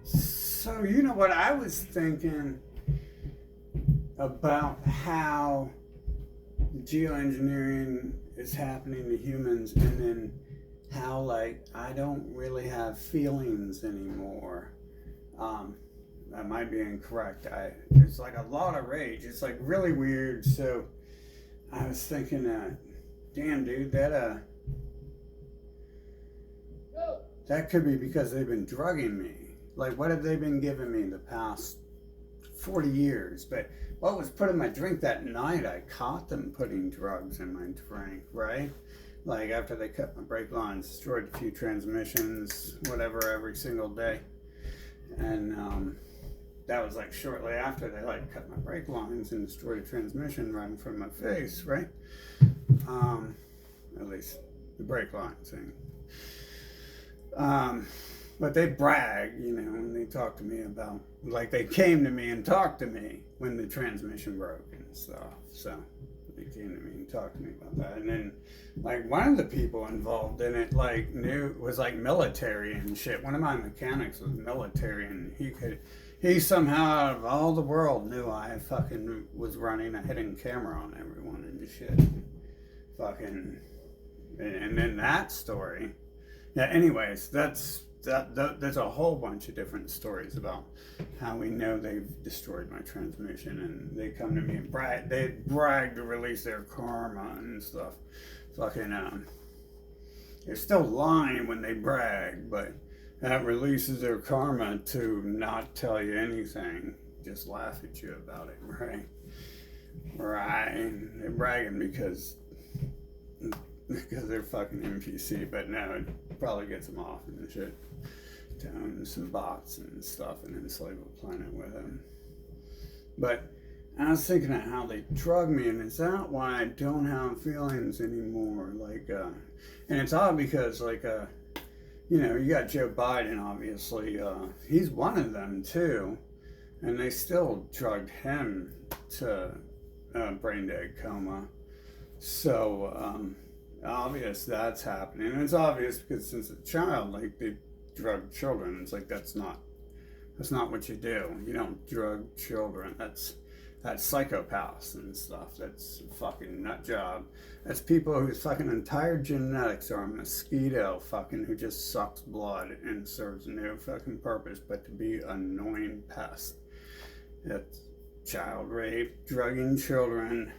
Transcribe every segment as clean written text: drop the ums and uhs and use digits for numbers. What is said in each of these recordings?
So, you know what I was thinking about how geoengineering is happening to humans, and then how, like, I don't really have feelings anymore. Um, that might be incorrect. There's like a lot of rage. It's like really weird. So I was thinking, damn, dude, that could be because they've been drugging me. Like, what have they been giving me the past 40 years? But what was put in my drink that night? I caught them putting drugs in my drink, right? Like, after they cut my brake lines, destroyed a few transmissions, whatever, every single day. And that was like shortly after they like cut my brake lines and destroyed a transmission right in front of my face, right? Um, at least the brake line thing. Um, but they brag, you know, and they talk to me about, like, they came to me and talked to me when the transmission broke and stuff. So they came to me and talked to me about that. And then, like, one of the people involved in it, like, was like military and shit. One of my mechanics was military, and he somehow out of all the world knew I fucking was running a hidden camera on everyone and shit. Fucking, and then that story. Yeah. Anyways, there's a whole bunch of different stories about how we know they've destroyed my transmission, and they come to me and brag to release their karma and stuff. Fucking they're still lying when they brag, but that releases their karma to not tell you anything, just laugh at you about it, right? Right. They're bragging because they're fucking NPC, but no, it probably gets them off and shit. To own some bots and stuff and enslave a planet with them. But I was thinking of how they drug me, and is that why I don't have feelings anymore? Like, and it's odd because, like, you know, you got Joe Biden, obviously. He's one of them, too. And they still drugged him to brain dead coma. So, obvious that's happening. And it's obvious because since a child, like, they drug children. It's like that's not what you do. You don't drug children. That's psychopaths and stuff. That's a fucking nut job. That's people whose fucking entire genetics are a mosquito fucking who just sucks blood and serves no fucking purpose but to be an annoying pest. That's child rape, drugging children,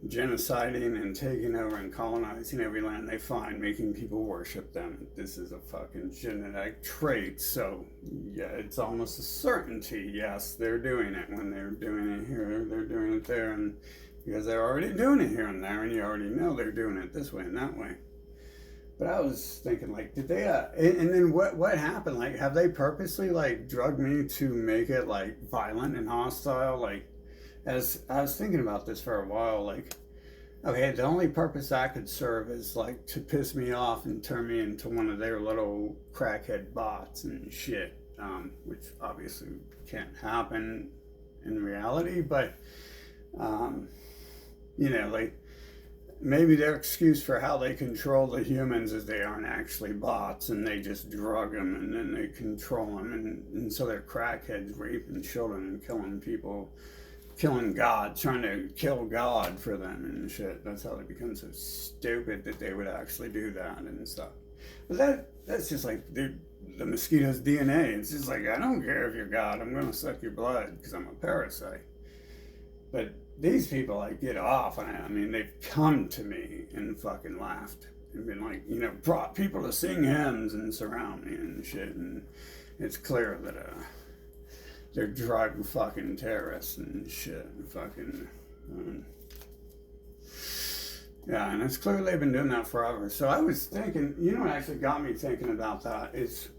genociding and taking over and colonizing every land they find, making people worship them. This is a fucking genetic trait. So, yeah, it's almost a certainty. Yes, they're doing it. When they're doing it here, they're doing it there. And because they're already doing it here and there, and you already know they're doing it this way and that way. But I was thinking, like, did they, and then what happened? Like, have they purposely, like, drugged me to make it, like, violent and hostile? Like, as I was thinking about this for a while, like, okay, the only purpose I could serve is like to piss me off and turn me into one of their little crackhead bots and shit, which obviously can't happen in reality, but, um, you know, like, maybe their excuse for how they control the humans is they aren't actually bots and they just drug them and then they control them, and so they're crackheads raping children and killing people, killing God, trying to kill God for them and shit. That's how they become so stupid that they would actually do that and stuff. But that's just like the mosquito's DNA. It's just like, I don't care if you're God, I'm gonna suck your blood because I'm a parasite. But these people, like, get off. I mean, they've come to me and fucking laughed and been like, you know, brought people to sing hymns and surround me and shit. And it's clear that they're drug fucking terrorists and shit. Fucking. Yeah, and it's clear they've been doing that forever. So I was thinking, you know what actually got me thinking about that is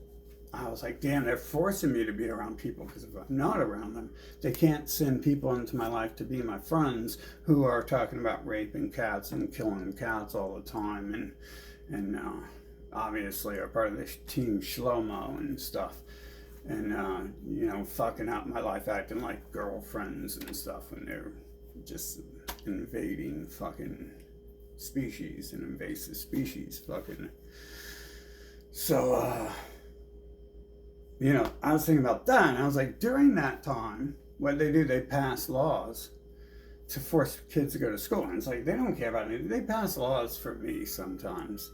I was like, damn, they're forcing me to be around people because if I'm not around them, they can't send people into my life to be my friends who are talking about raping cats and killing cats all the time and obviously are part of this team Shlomo and stuff. And, you know, fucking out my life acting like girlfriends and stuff when they're just invading fucking species and invasive species fucking. So, I was thinking about that, and I was like, during that time, what they do, they pass laws to force kids to go to school. And it's like, they don't care about it. They pass laws for me sometimes.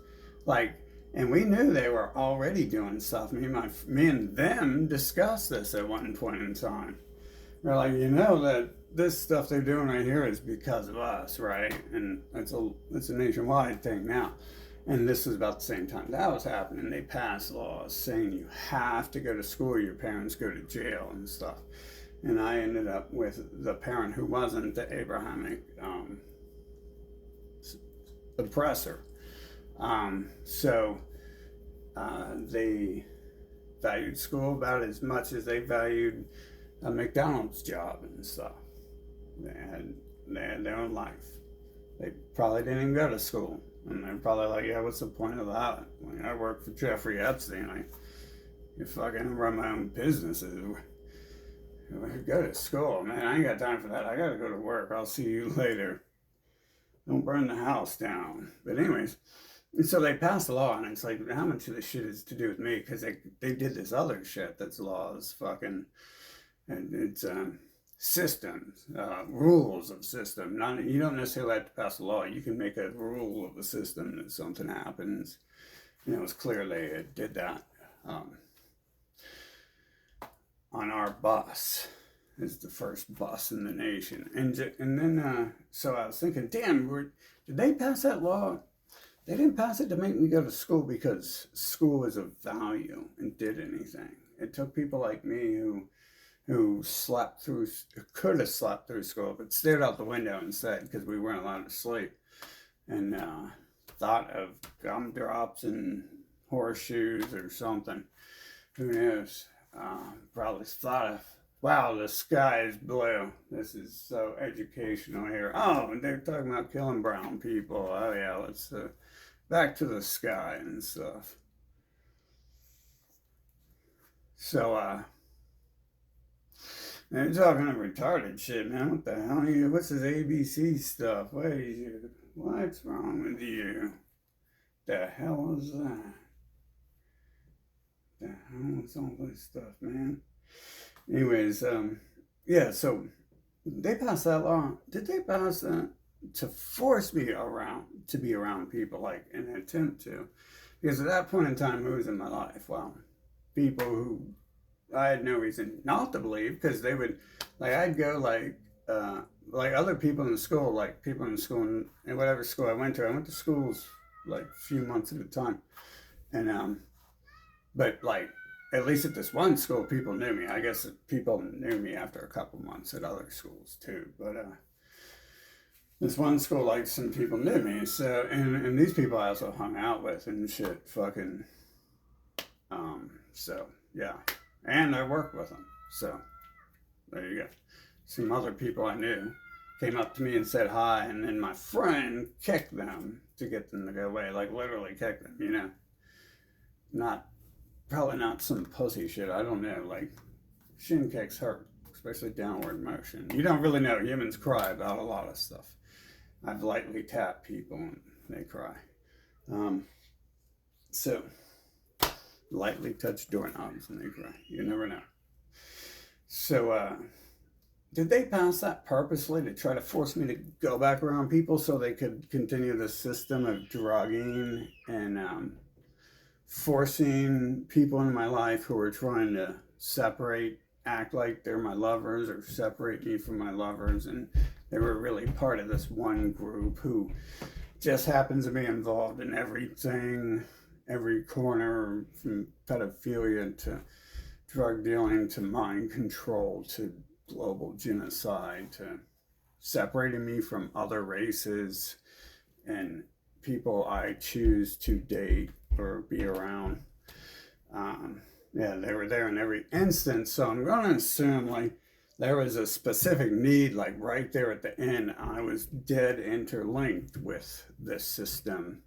Like, and we knew they were already doing stuff. Me and them discussed this at one point in time. We're like, that this stuff they're doing right here is because of us, right? And it's a nationwide thing now. And this was about the same time that was happening. They passed laws saying you have to go to school, your parents go to jail and stuff. And I ended up with the parent who wasn't the Abrahamic oppressor. They valued school about as much as they valued a McDonald's job and stuff. They had their own life. They probably didn't even go to school. And they're probably like, yeah, what's the point of that? When I work for Jeffrey Epstein, I fucking run my own businesses. Go to school, man. I ain't got time for that. I gotta go to work. I'll see you later. Don't burn the house down. But anyways, and so they passed a law, and it's like, how much of this shit is to do with me? Because they did this other shit that's laws, fucking, and it's systems, rules of system. Not, you don't necessarily have to pass a law. You can make a rule of a system that something happens. It's clear they did that. On our bus. It's the first bus in the nation. And then, so I was thinking, damn, did they pass that law? They didn't pass it to make me go to school because school was of value and did anything. It took people like me who could have slept through school, but stared out the window instead because we weren't allowed to sleep. And thought of gumdrops and horseshoes or something. Who knows? Probably thought of, wow, the sky is blue. This is so educational here. Oh, and they're talking about killing brown people. Oh yeah, let's back to the sky and stuff. So they're talking of retarded shit, man. What the hell? What's this ABC stuff? What's wrong with you? The hell is that? The hell is all this stuff, man? Anyways, yeah, so they passed that law. Did they pass that to force me to be around people, like in an attempt to? Because at that point in time, who was in my life? Well, people who I had no reason not to believe, because they would, like, I'd go like other people in the school, like people in school in whatever school I went to. I went to schools like a few months at a time, and but like, at least at this one school, people knew me. I guess people knew me after a couple months at other schools too. But this one school, like, some people knew me. So, and these people I also hung out with and shit, fucking. So yeah, and I worked with them. So there you go. Some other people I knew came up to me and said hi, and then my friend kicked them to get them to go away. Like, literally kicked them. Probably not some pussy shit. I don't know. Like, shin kicks hurt, especially downward motion. You don't really know. Humans cry about a lot of stuff. I've lightly tapped people and they cry. So, lightly touch doorknobs and they cry. You never know. So, did they pass that purposely to try to force me to go back around people so they could continue the system of drugging and forcing people in my life who were trying to act like they're my lovers or separate me from my lovers, and they were really part of this one group who just happens to be involved in everything, every corner, from pedophilia to drug dealing to mind control to global genocide to separating me from other races and people I choose to date or be around. Yeah, they were there in every instance. So I'm going to assume, like, there was a specific need, like right there at the end. I was dead interlinked with this system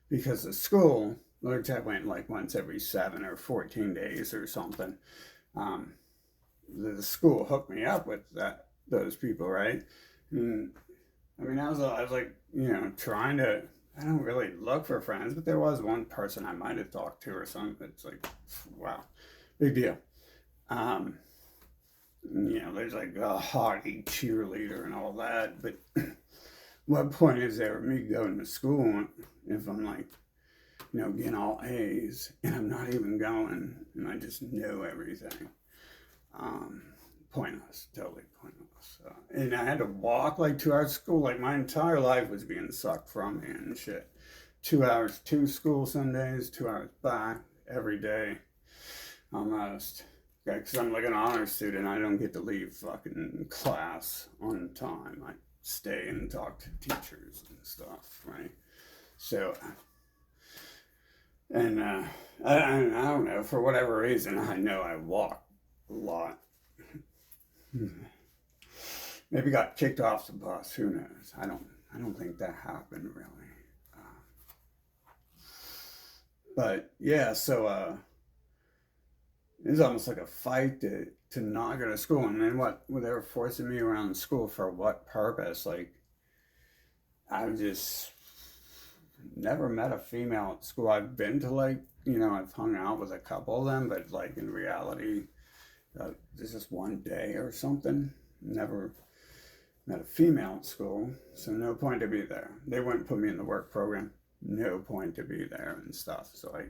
because the school, which I went like once every 7 or 14 days or something. The school hooked me up with those people, right? And I mean, I was like, trying to. I don't really look for friends, but there was one person I might have talked to or something. It's like, wow. Big deal. Um, there's like a haughty cheerleader and all that, but what point is there of me going to school if I'm like, getting all A's and I'm not even going and I just know everything? Um, Pointless, totally pointless. And I had to walk like 2 hours to school, like my entire life was being sucked from me and shit. 2 hours to school some days, 2 hours back every day, almost. Because I'm like an honor student, I don't get to leave fucking class on time. I stay and talk to teachers and stuff, right? So, and I don't know, for whatever reason, I know I walk a lot. Maybe got kicked off the bus. Who knows? I don't think that happened really. Uh, but yeah, so it was almost like a fight to not go to school. And then what? They were forcing me around school for what purpose? Like I just never met a female at school. I've been to like I've hung out with a couple of them, but like in reality, there's just one day or something. Never met a female at school, so no point to be there. They wouldn't put me in the work program. No point to be there and stuff. So I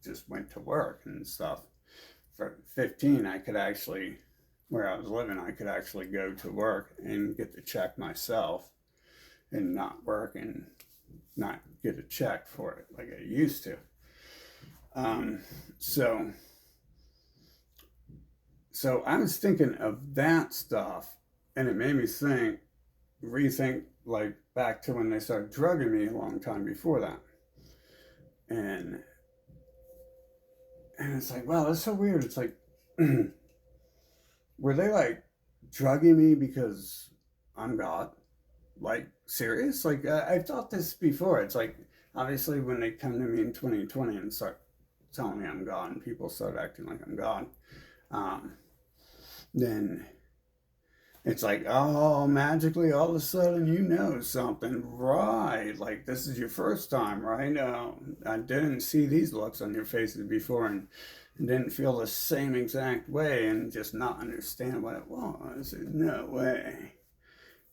just went to work and stuff. For 15, I could actually, where I was living, I could actually go to work and get the check myself and not work and not get a check for it like I used to. Um, so, so I was thinking of that stuff, and it made me rethink, like back to when they started drugging me a long time before that, and it's like, wow, that's so weird. It's like, were they like drugging me because I'm God? Like serious? Like I've thought this before. It's like obviously when they come to me in 2020 and start telling me I'm God, and people start acting like I'm God, um, then it's like, oh, magically all of a sudden something, right? Like this is your first time, right? I didn't see these looks on your faces before, and didn't feel the same exact way, and just not understand what it was. No way.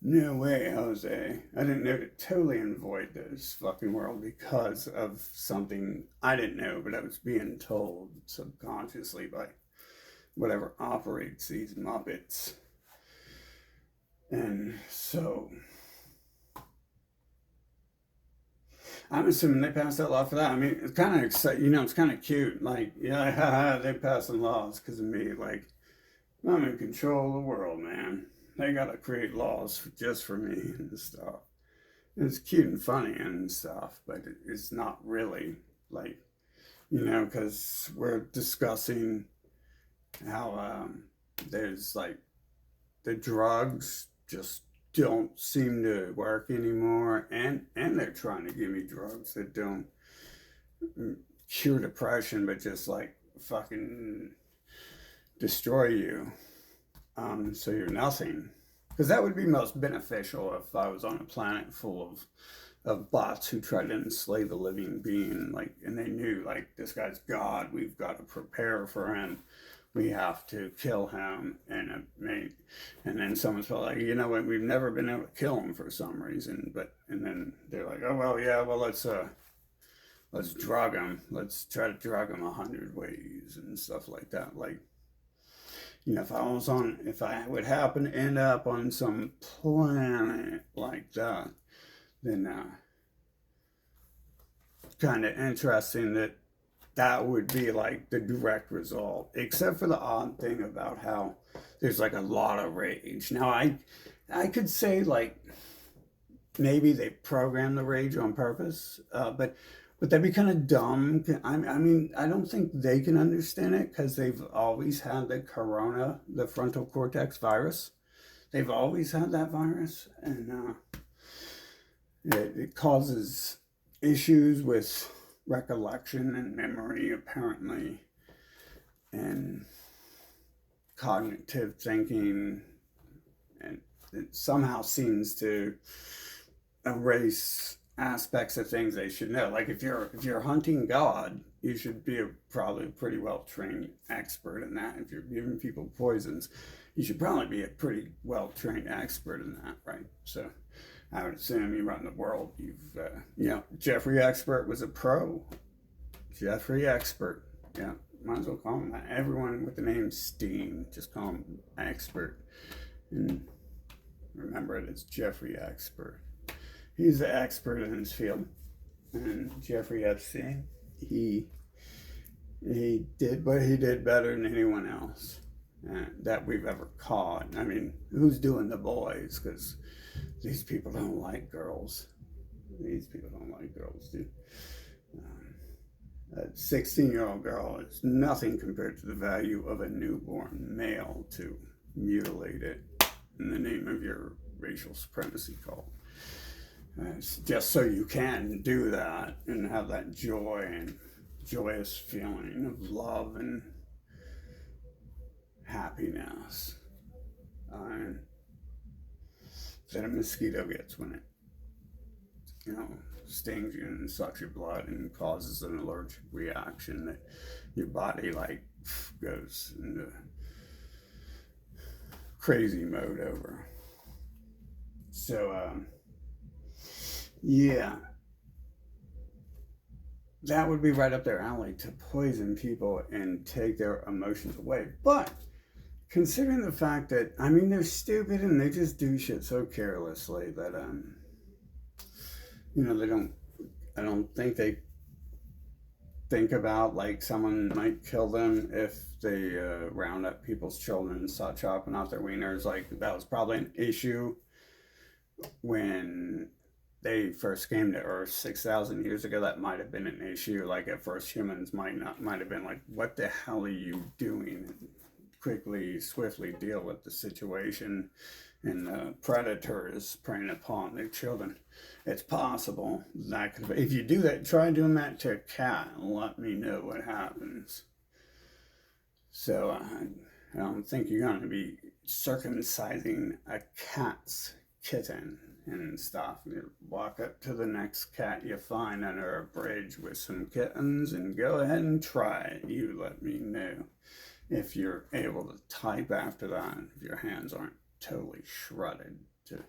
No way, Jose. I didn't know to totally avoid this fucking world because of something I didn't know, but I was being told subconsciously by whatever operates these Muppets. And so I'm assuming they passed that law for that. I mean, it's kind of exciting, it's kind of cute. Like, yeah, haha, they passing laws because of me. Like, I'm in control of the world, man. They gotta create laws just for me and stuff. It's cute and funny and stuff, but it's not really like, because we're discussing how there's like the drugs just don't seem to work anymore, and they're trying to give me drugs that don't cure depression but just like fucking destroy you, so you're nothing, because that would be most beneficial if I was on a planet full of bots who try to enslave a living being, like, and they knew like this guy's God, we've got to prepare for him, we have to kill him, and then someone's like, you know what, we've never been able to kill him for some reason, and then they're like, oh well, yeah, well let's drug him, let's try to drug him 100 ways and stuff like that. Like, if I would happen to end up on some planet like that, then kind of interesting that would be like the direct result, except for the odd thing about how there's like a lot of rage. Now, I could say like maybe they programmed the rage on purpose, but that'd be kind of dumb. I mean, I don't think they can understand it because they've always had the frontal cortex virus. They've always had that virus, and it causes issues with recollection and memory, apparently, and cognitive thinking, and it somehow seems to erase aspects of things they should know. Like if you're hunting God, you should be probably a pretty well trained expert in that. If you're giving people poisons, you should probably be a pretty well trained expert in that, right? So I would assume you run the world. Jeffrey Expert was a pro. Jeffrey Expert, yeah, might as well call him that. Everyone with the name Steen, just call him Expert, and remember it, it's Jeffrey Expert. He's the expert in his field. And Jeffrey Epstein, he did what he did better than anyone else that we've ever caught. I mean, who's doing the boys? Because these people don't like girls. These people don't like girls, dude. A 16-year-old girl is nothing compared to the value of a newborn male to mutilate it in the name of your racial supremacy cult. It's just so you can do that and have that joy and joyous feeling of love and happiness that a mosquito gets when it, stings you and sucks your blood and causes an allergic reaction that your body goes into crazy mode over. So, yeah, that would be right up their alley, to poison people and take their emotions away. But considering the fact that, they're stupid and they just do shit so carelessly that, I don't think they think about, someone might kill them if they round up people's children and start chopping off their wieners. That was probably an issue when they first came to Earth 6,000 years ago. That might have been an issue. At first, humans might have been like, "What the hell are you doing?" And quickly, swiftly deal with the situation. And the predator is preying upon their children. It's possible that could. If you do that, try doing that to a cat and let me know what happens. So I don't think you're going to be circumcising a cat's kitten and stuff. You walk up to the next cat you find under a bridge with some kittens and go ahead and try it. You let me know if you're able to type after that, if your hands aren't totally shredded to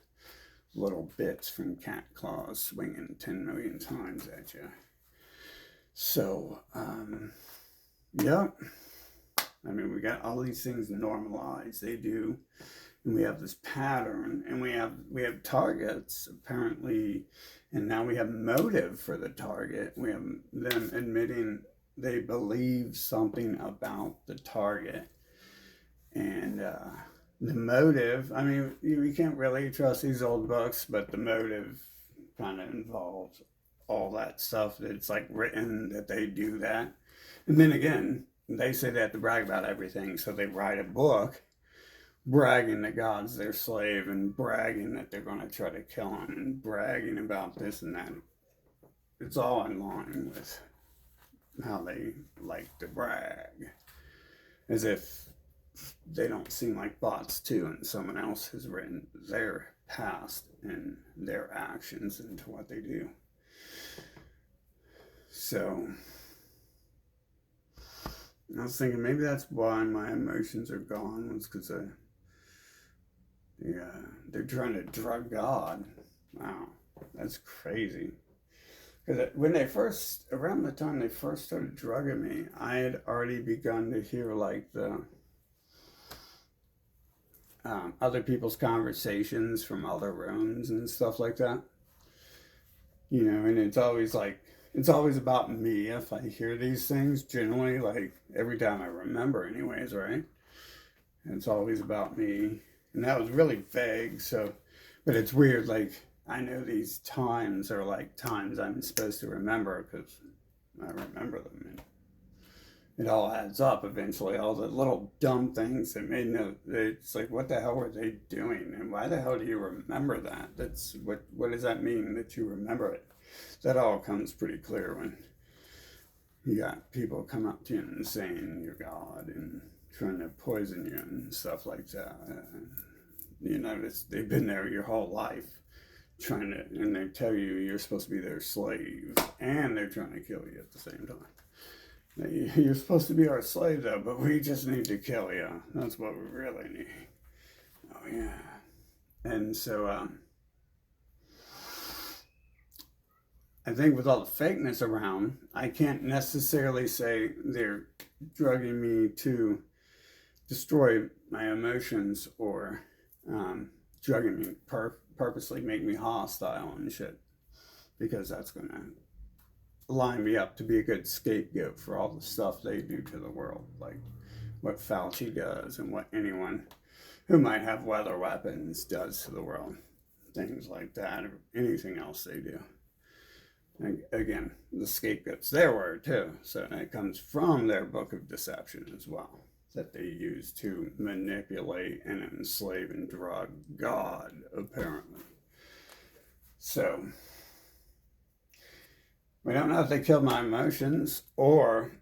little bits from cat claws swinging 10 million times at you. So, yeah. We got all these things normalized. They do. And we have this pattern, and we have targets, apparently, and now we have motive for the target. We have them admitting they believe something about the target. And the motive, we can't really trust these old books, but the motive kind of involves all that stuff that's written that they do that. And then again, they say they have to brag about everything, so they write a book bragging that God's their slave and bragging that they're going to try to kill him and bragging about this and that. It's all in line with how they like to brag, as if they don't seem like bots too, and someone else has written their past and their actions into what they do. So I was thinking maybe that's why my emotions are gone, was because they're trying to drug God. Wow, that's crazy. Because around the time they first started drugging me, I had already begun to hear the other people's conversations from other rooms and stuff like that. And it's always about me if I hear these things, generally, every time I remember anyways, right? It's always about me. And that was really vague, but it's weird, I know these times are times I'm supposed to remember because I remember them. And it all adds up eventually, all the little dumb things that made it's what the hell were they doing? And why the hell do you remember that? That's what does that mean that you remember it? That all comes pretty clear when you got people come up to you and saying you're God and trying to poison you and stuff like that. They've been there your whole life and they tell you you're supposed to be their slave, and they're trying to kill you at the same time. You're supposed to be our slave, though, but we just need to kill you. That's what we really need. Oh, yeah. And so, I think with all the fakeness around, I can't necessarily say they're drugging me to destroy my emotions or drugging me purposely make me hostile and shit, because that's going to line me up to be a good scapegoat for all the stuff they do to the world, like what Fauci does and what anyone who might have weather weapons does to the world, things like that, or anything else they do. And again, the scapegoat's their word too, so it comes from their book of deception as well, that they use to manipulate and enslave and drug God, apparently. So, we don't know if they killed my emotions, or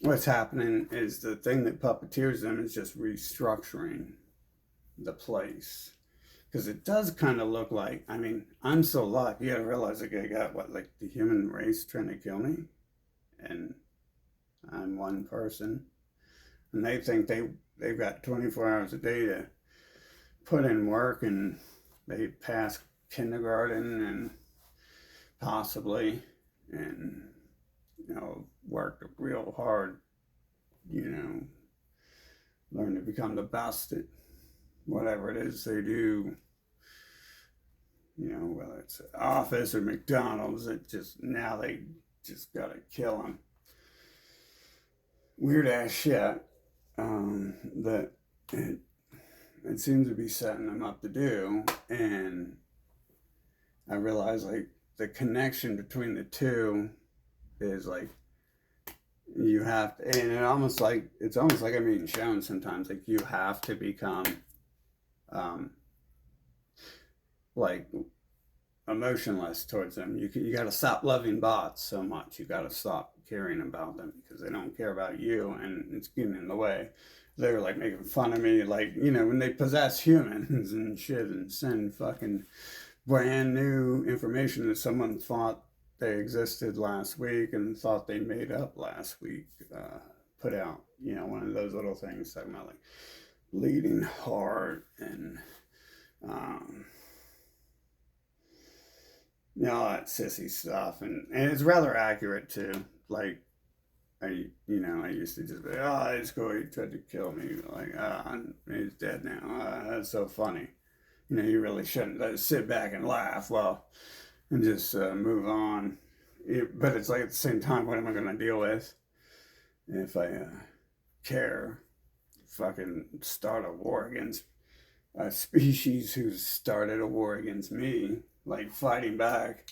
what's happening is the thing that puppeteers them is just restructuring the place. Because it does kind of look like, I mean, I'm so lucky. You gotta realize, like, I got, what, like the human race trying to kill me? And I'm one person. And they think they've got 24 hours a day to put in work, and they pass kindergarten and possibly, and, work real hard, learn to become the best at whatever it is they do, whether it's Office or McDonald's, now they just gotta kill them. Weird ass shit that it seems to be setting them up to do, and I realize, like, the connection between the two is like you have to, and it's almost like I'm being shown sometimes, like you have to become like emotionless towards them. You got to stop loving bots so much. You got to stop caring about them, because they don't care about you, and it's getting in the way. They were like making fun of me, like, when they possess humans and shit and send fucking brand new information that someone thought they existed last week and thought they made up last week, put out, one of those little things talking about like bleeding heart and all that sissy stuff, and it's rather accurate too. Like, I used to just be, it's cool, he tried to kill me, like, he's dead now, that's so funny. You really shouldn't sit back and laugh, and just move on. But it's like, at the same time, what am I going to deal with if I care? Fucking start a war against a species who's started a war against me, like fighting back.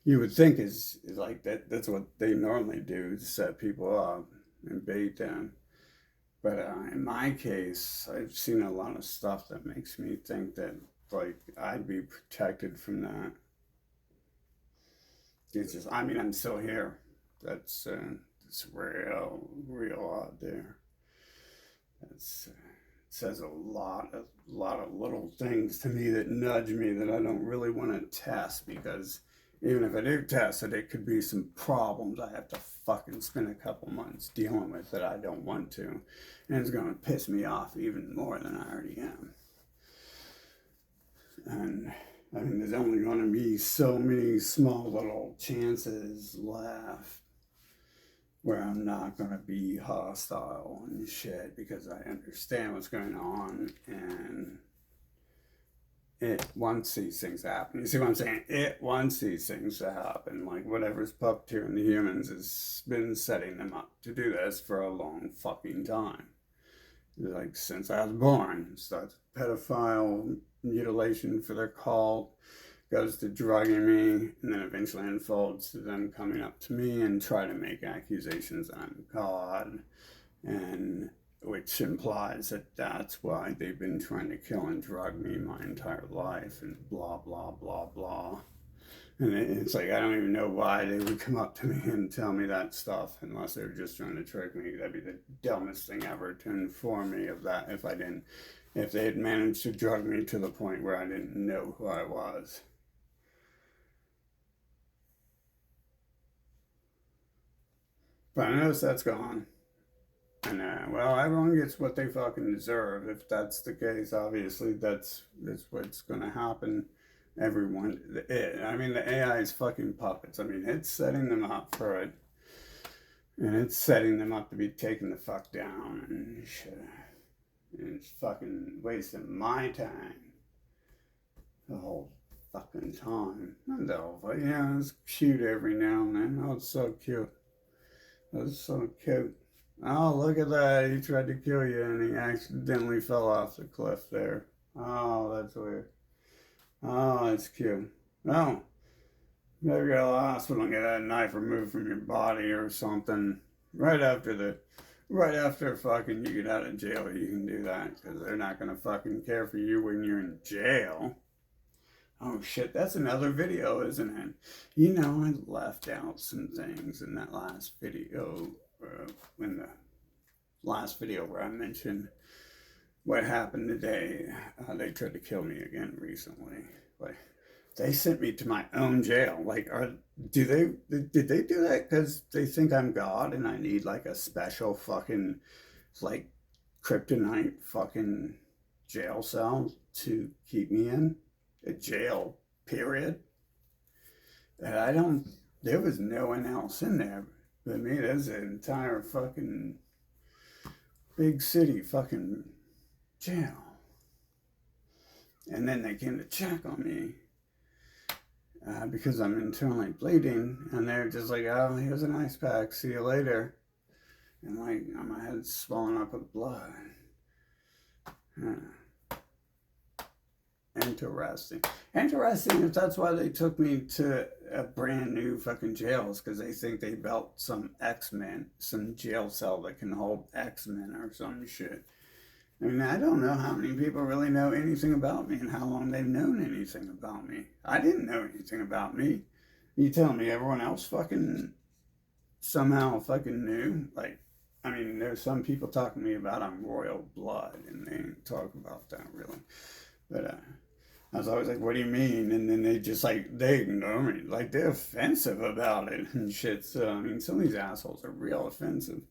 You would think is like that's what they normally do, to set people up and bait them. But in my case, I've seen a lot of stuff that makes me think that, like, I'd be protected from that. It's just, I'm still here. That's it's real out there. It says a lot of little things to me that nudge me that I don't really want to test, because even if I do test it, it could be some problems I have to fucking spend a couple months dealing with that I don't want to, and it's going to piss me off even more than I already am. And there's only going to be so many small little chances left where I'm not going to be hostile and shit, because I understand what's going on, and it wants these things to happen. You see what I'm saying? It wants these things to happen. Like, whatever's puppeteering the humans has been setting them up to do this for a long fucking time. Like, since I was born. Starts pedophile mutilation for their cult, goes to drugging me, and then eventually unfolds to them coming up to me and try to make accusations that I'm God, and which implies that that's why they've been trying to kill and drug me my entire life, and blah, blah, blah, blah. And it's like, I don't even know why they would come up to me and tell me that stuff, unless they were just trying to trick me. That'd be the dumbest thing ever, to inform me of that if I didn't if they had managed to drug me to the point where I didn't know who I was. But I notice that's gone. And well, everyone gets what they fucking deserve. If that's the case, obviously that's what's gonna happen. Everyone, I mean, the AI is fucking puppets. I mean, it's setting them up for it, and it's setting them up to be taken the fuck down and shit. And it's fucking wasting my time the whole fucking time. And yeah, it's cute every now and then. Oh, it's so cute. That's so cute. Oh, look at that. He tried to kill you and he accidentally fell off the cliff there. Oh, that's weird. Oh, that's cute. Oh, you better go to the hospital and get that knife removed from your body or something. Right after fucking you get out of jail, you can do that because they're not gonna fucking care for you when you're in jail. Oh shit, that's another video, isn't it? You know, I left out some things in that last video, in the last video where I mentioned what happened today. They tried to kill me again recently. Like, they sent me to my own jail. Like, did they do that because they think I'm God and I need like a special fucking like kryptonite fucking jail cell to keep me in? A jail, period. And there was no one else in there but me. There's an entire fucking big city fucking jail. And then they came to check on me because I'm internally bleeding. And they're just like, oh, here's an ice pack. See you later. And like, my head's swollen up with blood. Interesting if that's why they took me to a brand new fucking jails, because they think they built some X-Men, some jail cell that can hold X-Men or some shit. I mean, I don't know how many people really know anything about me and how long they've known anything about me. I didn't know anything about me. You telling me everyone else fucking somehow fucking knew? Like, I mean, there's some people talking to me about I'm royal blood, and they didn't talk about that really. But I was always like, what do you mean? And then they ignore me. Like, they're offensive about it and shit. So, I mean, some of these assholes are real offensive.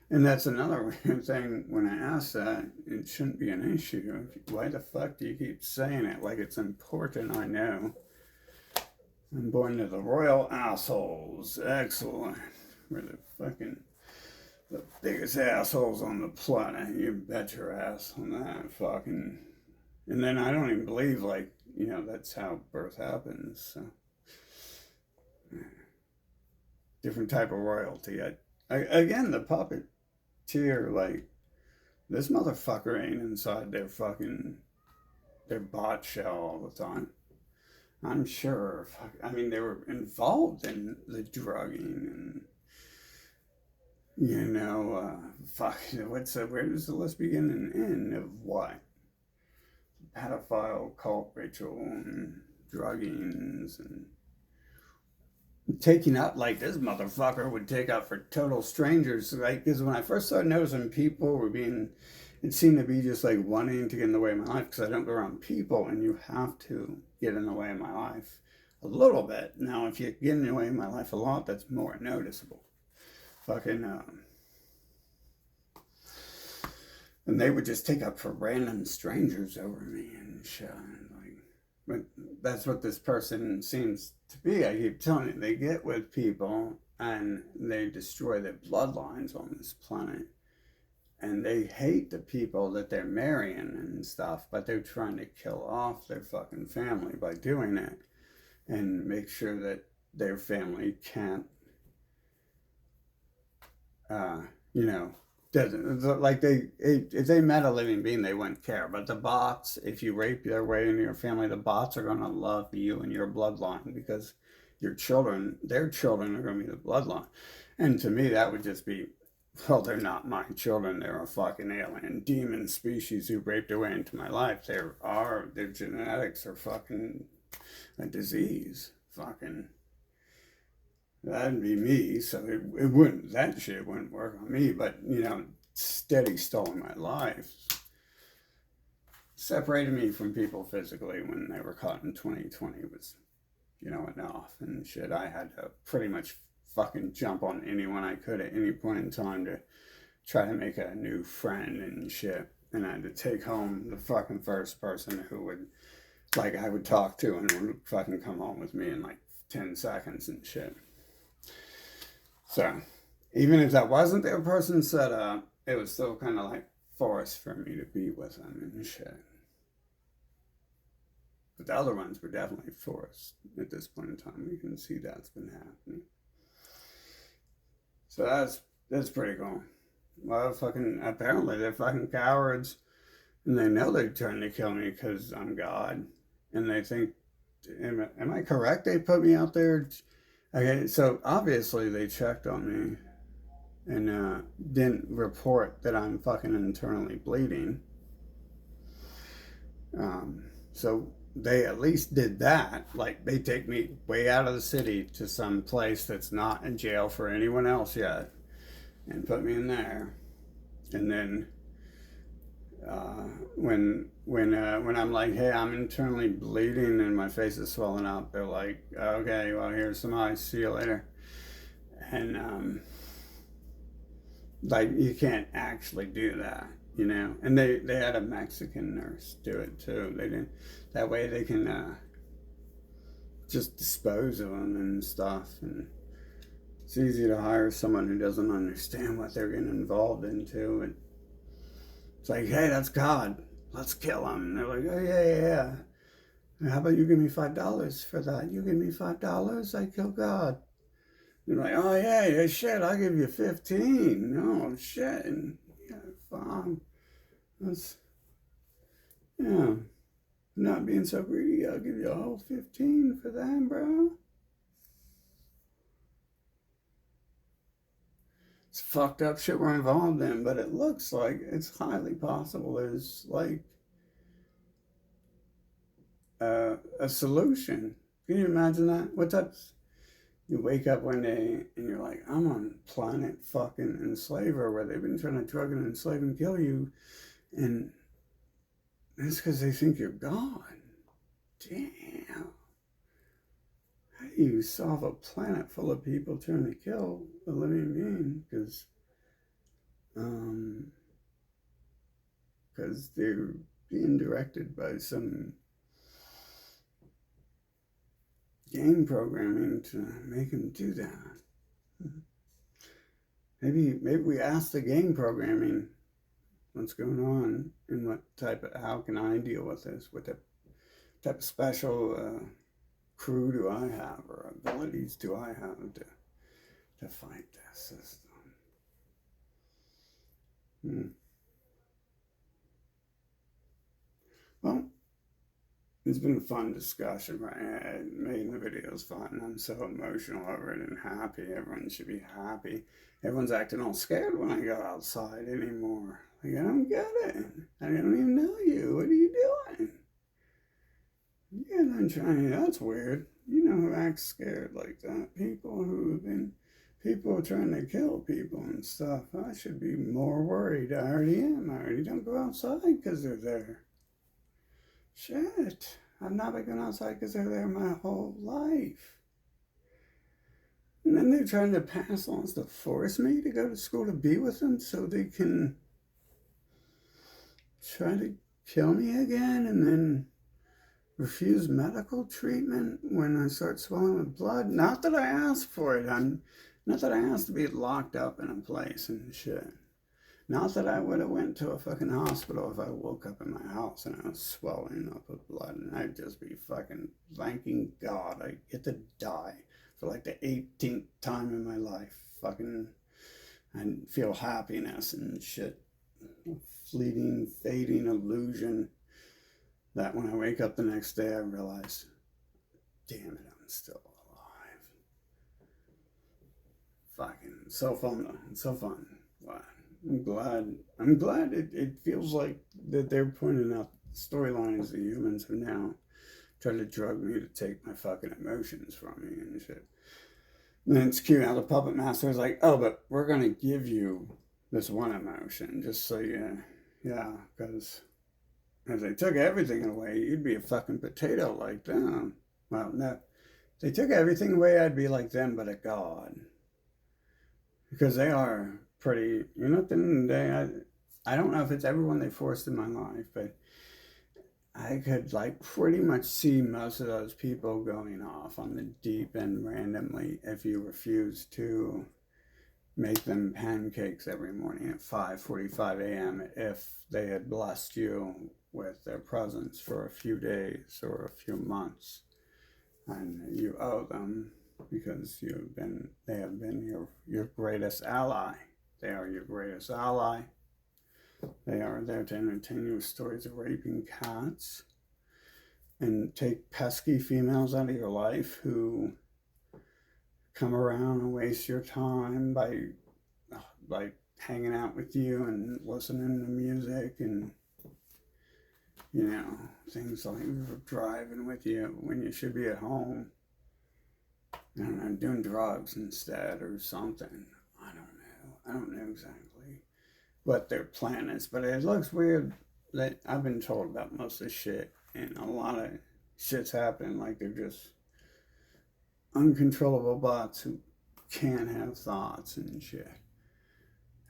And that's another weird thing when I ask that, it shouldn't be an issue. Why the fuck do you keep saying it like it's important? I know. I'm born to the royal assholes. Excellent. We're the biggest assholes on the planet. You bet your ass on that fucking. And then I don't even believe, like, you know, that's how birth happens. So, different type of royalty. Again, the puppeteer, like, this motherfucker ain't inside their bot shell all the time. I'm sure. I mean, they were involved in the drugging and, you know, where does the list begin and end of what? Pedophile cult ritual and druggings and taking up, like this motherfucker would take up for total strangers. Like, because when I first started noticing people were it seemed to be just like wanting to get in the way of my life because I don't go around people, and you have to get in the way of my life a little bit. Now, if you get in the way of my life a lot, that's more noticeable. Fucking, and they would just take up for random strangers over me and shit. Like, but that's what this person seems to be. I keep telling you, they get with people and they destroy their bloodlines on this planet. And they hate the people that they're marrying and stuff, but they're trying to kill off their fucking family by doing it and make sure that their family can't, you know, doesn't, like, if they met a living being, they wouldn't care. But the bots, if you rape their way into your family, the bots are going to love you and your bloodline because their children are going to be the bloodline. And to me, that would just be, well, they're not my children. They're a fucking alien demon species who raped their way into my life. Their genetics are fucking a disease. Fucking. That'd be me, so that shit wouldn't work on me, but, you know, steady stalling my life. separated me from people physically when they were caught in 2020 was, enough and shit. I had to pretty much fucking jump on anyone I could at any point in time to try to make a new friend and shit. And I had to take home the fucking first person who would, like, I would talk to and would fucking come home with me in like 10 seconds and shit. So, even if that wasn't their person set up, it was still kind of like forced for me to be with them and shit. But the other ones were definitely forced at this point in time. We can see that's been happening. So that's pretty cool. Well, apparently they're fucking cowards, and they know they're trying to kill me because I'm God, and they think, am I correct? They put me out there. Okay, so obviously they checked on me and didn't report that I'm fucking internally bleeding. So they at least did that. Like, they take me way out of the city to some place that's not in jail for anyone else yet and put me in there. And then when I'm like, hey, I'm internally bleeding and my face is swelling up, they're like, okay, well, here's some ice, see you later. And like, you can't actually do that, and they had a Mexican nurse do it too. They didn't, that way they can just dispose of them and stuff, and it's easy to hire someone who doesn't understand what they're getting involved into. And it's like, hey, that's God, let's kill him. And they're like, oh yeah, how about you give me $5 for that? You give me $5, I kill God. They're like, oh yeah, shit, I'll give you 15. No, shit. And yeah, fine. That's, yeah. Not being so greedy, I'll give you a whole 15 for that, bro. It's fucked up shit we're involved in, but it looks like it's highly possible there's like a solution. Can you imagine that? What types? You wake up one day and you're like, I'm on planet fucking enslaver where they've been trying to drug and enslave and kill you. And it's because they think you're God. Damn. How do you solve a planet full of people trying to kill a living being? Because they're being directed by some game programming to make him do that. Maybe we ask the game programming what's going on and how can I deal with this? What type of special crew do I have or abilities do I have to fight this system? Well, it's been a fun discussion, right? Making the videos fun. I'm so emotional over it and happy. Everyone should be happy. Everyone's acting all scared when I go outside anymore. Like, I don't get it. I don't even know you. What are you doing? Yeah, I'm trying. That's weird. You know who acts scared like that? People trying to kill people and stuff. I should be more worried. I already am. I already don't go outside because they're there. Shit, I've not been going outside because they're there my whole life. And then they're trying to pass laws to force me to go to school to be with them so they can try to kill me again and then refuse medical treatment when I start swelling with blood. Not that I asked for it. Not that I asked to be locked up in a place and shit. Not that I would have went to a fucking hospital if I woke up in my house and I was swelling up with blood, and I'd just be fucking thanking God I get to die for like the 18th time in my life. Fucking, and feel happiness and shit. A fleeting, fading illusion that when I wake up the next day I realize, damn it, I'm still alive. Fucking, so fun though. It's so fun. Wow. I'm glad it feels like that they're pointing out storylines the humans have now tried to drug me to take my fucking emotions from me and shit. And then it's cute how the puppet master is like, oh, but we're going to give you this one emotion just so you, yeah, because If they took everything away, you'd be a fucking potato like them. Well, no. If they took everything away, I'd be like them, but a god. Because they are pretty, you know, at the end of the day, I don't know if it's everyone they forced in my life, but I could like pretty much see most of those people going off on the deep end randomly if you refuse to make them pancakes every morning at 5:45 a.m. if they had blessed you with their presence for a few days or a few months, and you owe them because they have been your greatest ally. They are your greatest ally. They are there to entertain you with stories of raping cats and take pesky females out of your life who come around and waste your time by hanging out with you and listening to music and, you know, things like driving with you when you should be at home. I don't know, doing drugs instead or something. I don't know exactly what their plan is, but it looks weird that I've been told about most of this shit, and a lot of shit's happening like they're just uncontrollable bots who can't have thoughts and shit.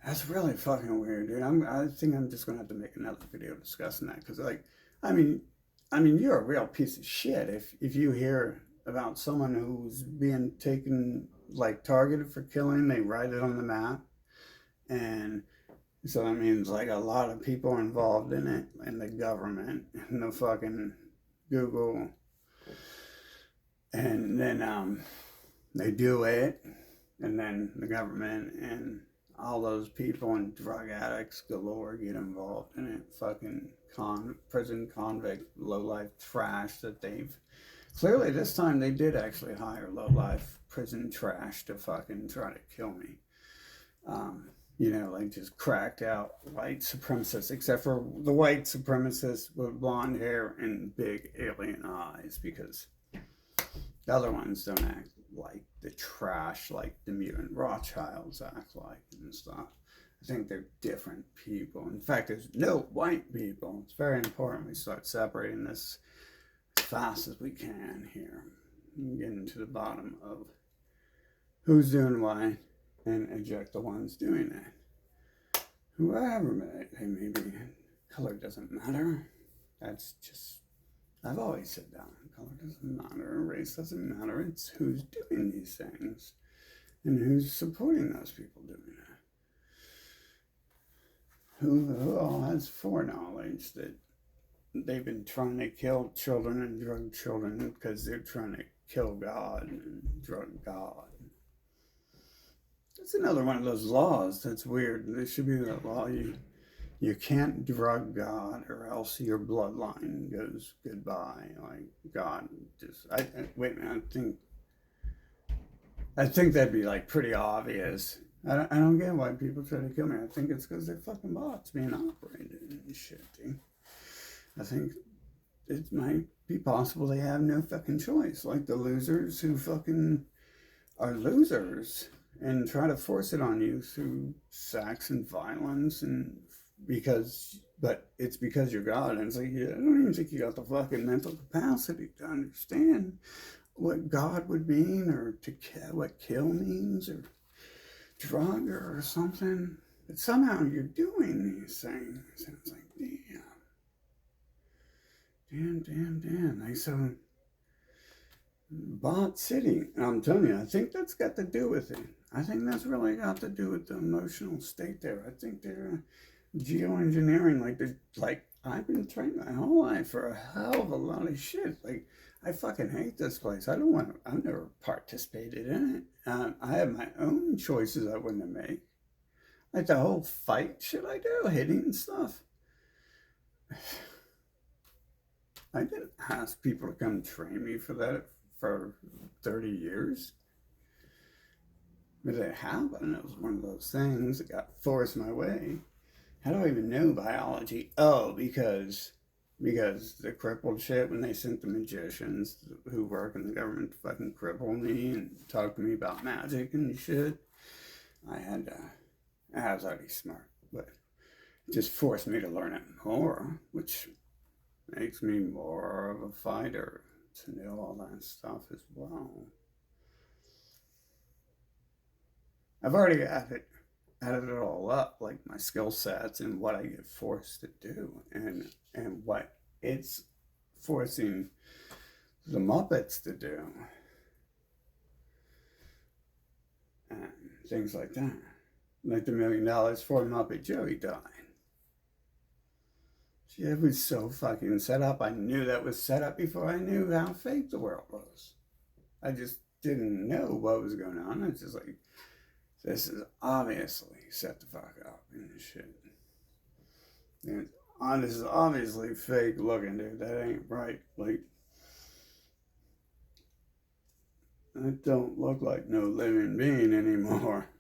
That's really fucking weird, dude. I think I'm just gonna have to make another video discussing that because, like, I mean, you're a real piece of shit if you hear about someone who's being taken, like, targeted for killing. They write it on the map, and so that means like a lot of people are involved in it, and the government, and the fucking Google, and then they do it, and then the government and all those people and drug addicts galore get involved in it. Fucking prison convict, low life trash that they've clearly this time they did actually hire low life prison trash to fucking try to kill me. You know, like just cracked out white supremacists, except for the white supremacists with blonde hair and big alien eyes, because the other ones don't act like the trash like the mutant Rothschilds act like and stuff. I think they're different people. In fact, there's no white people. It's very important we start separating this as fast as we can here and getting to the bottom of who's doing what and eject the ones doing it. Whoever they may be, color doesn't matter. That's just, I've always said that. Color doesn't matter, race doesn't matter. It's who's doing these things and who's supporting those people doing it. Who all has foreknowledge that they've been trying to kill children and drug children because they're trying to kill God and drug God. It's another one of those laws that's weird. There should be that law you can't drug God or else your bloodline goes goodbye. Like God just wait a minute, I think that'd be like pretty obvious. I don't get why people try to kill me. I think it's because they're fucking bots being operated and shit. I think it might be possible they have no fucking choice. Like the losers who fucking are losers and try to force it on you through sex and violence and but it's because you're God. And it's like, I don't even think you got the fucking mental capacity to understand what God would mean or what kill means or drug or something. But somehow you're doing these things. And it's like, damn. Like, so Bot City, I'm telling you, I think that's got to do with it. I think that's really got to do with the emotional state there. I think they're geoengineering, like I've been trained my whole life for a hell of a lot of shit. Like, I fucking hate this place. I've never participated in it. I have my own choices I wouldn't make. Like the whole fight shit I do, hitting stuff. I didn't ask people to come train me for that for 30 years. But it happened. It was one of those things that got forced my way. How do I even know biology? Oh, because the crippled shit when they sent the magicians who work in the government to fucking cripple me and talk to me about magic and shit. I was already smart, but it just forced me to learn it more, which Makes me more of a fighter to know all that stuff as well. I've already added it all up, like my skill sets and what I get forced to do, and what it's forcing the Muppets to do, and things like that. Like the $1,000,000 for Muppet Joey died. It was so fucking set up. I knew that was set up before I knew how fake the world was. I just didn't know what was going on. I was just like, this is obviously set the fuck up and shit. And this is obviously fake looking, dude. That ain't right. Like, that don't look like no living being anymore.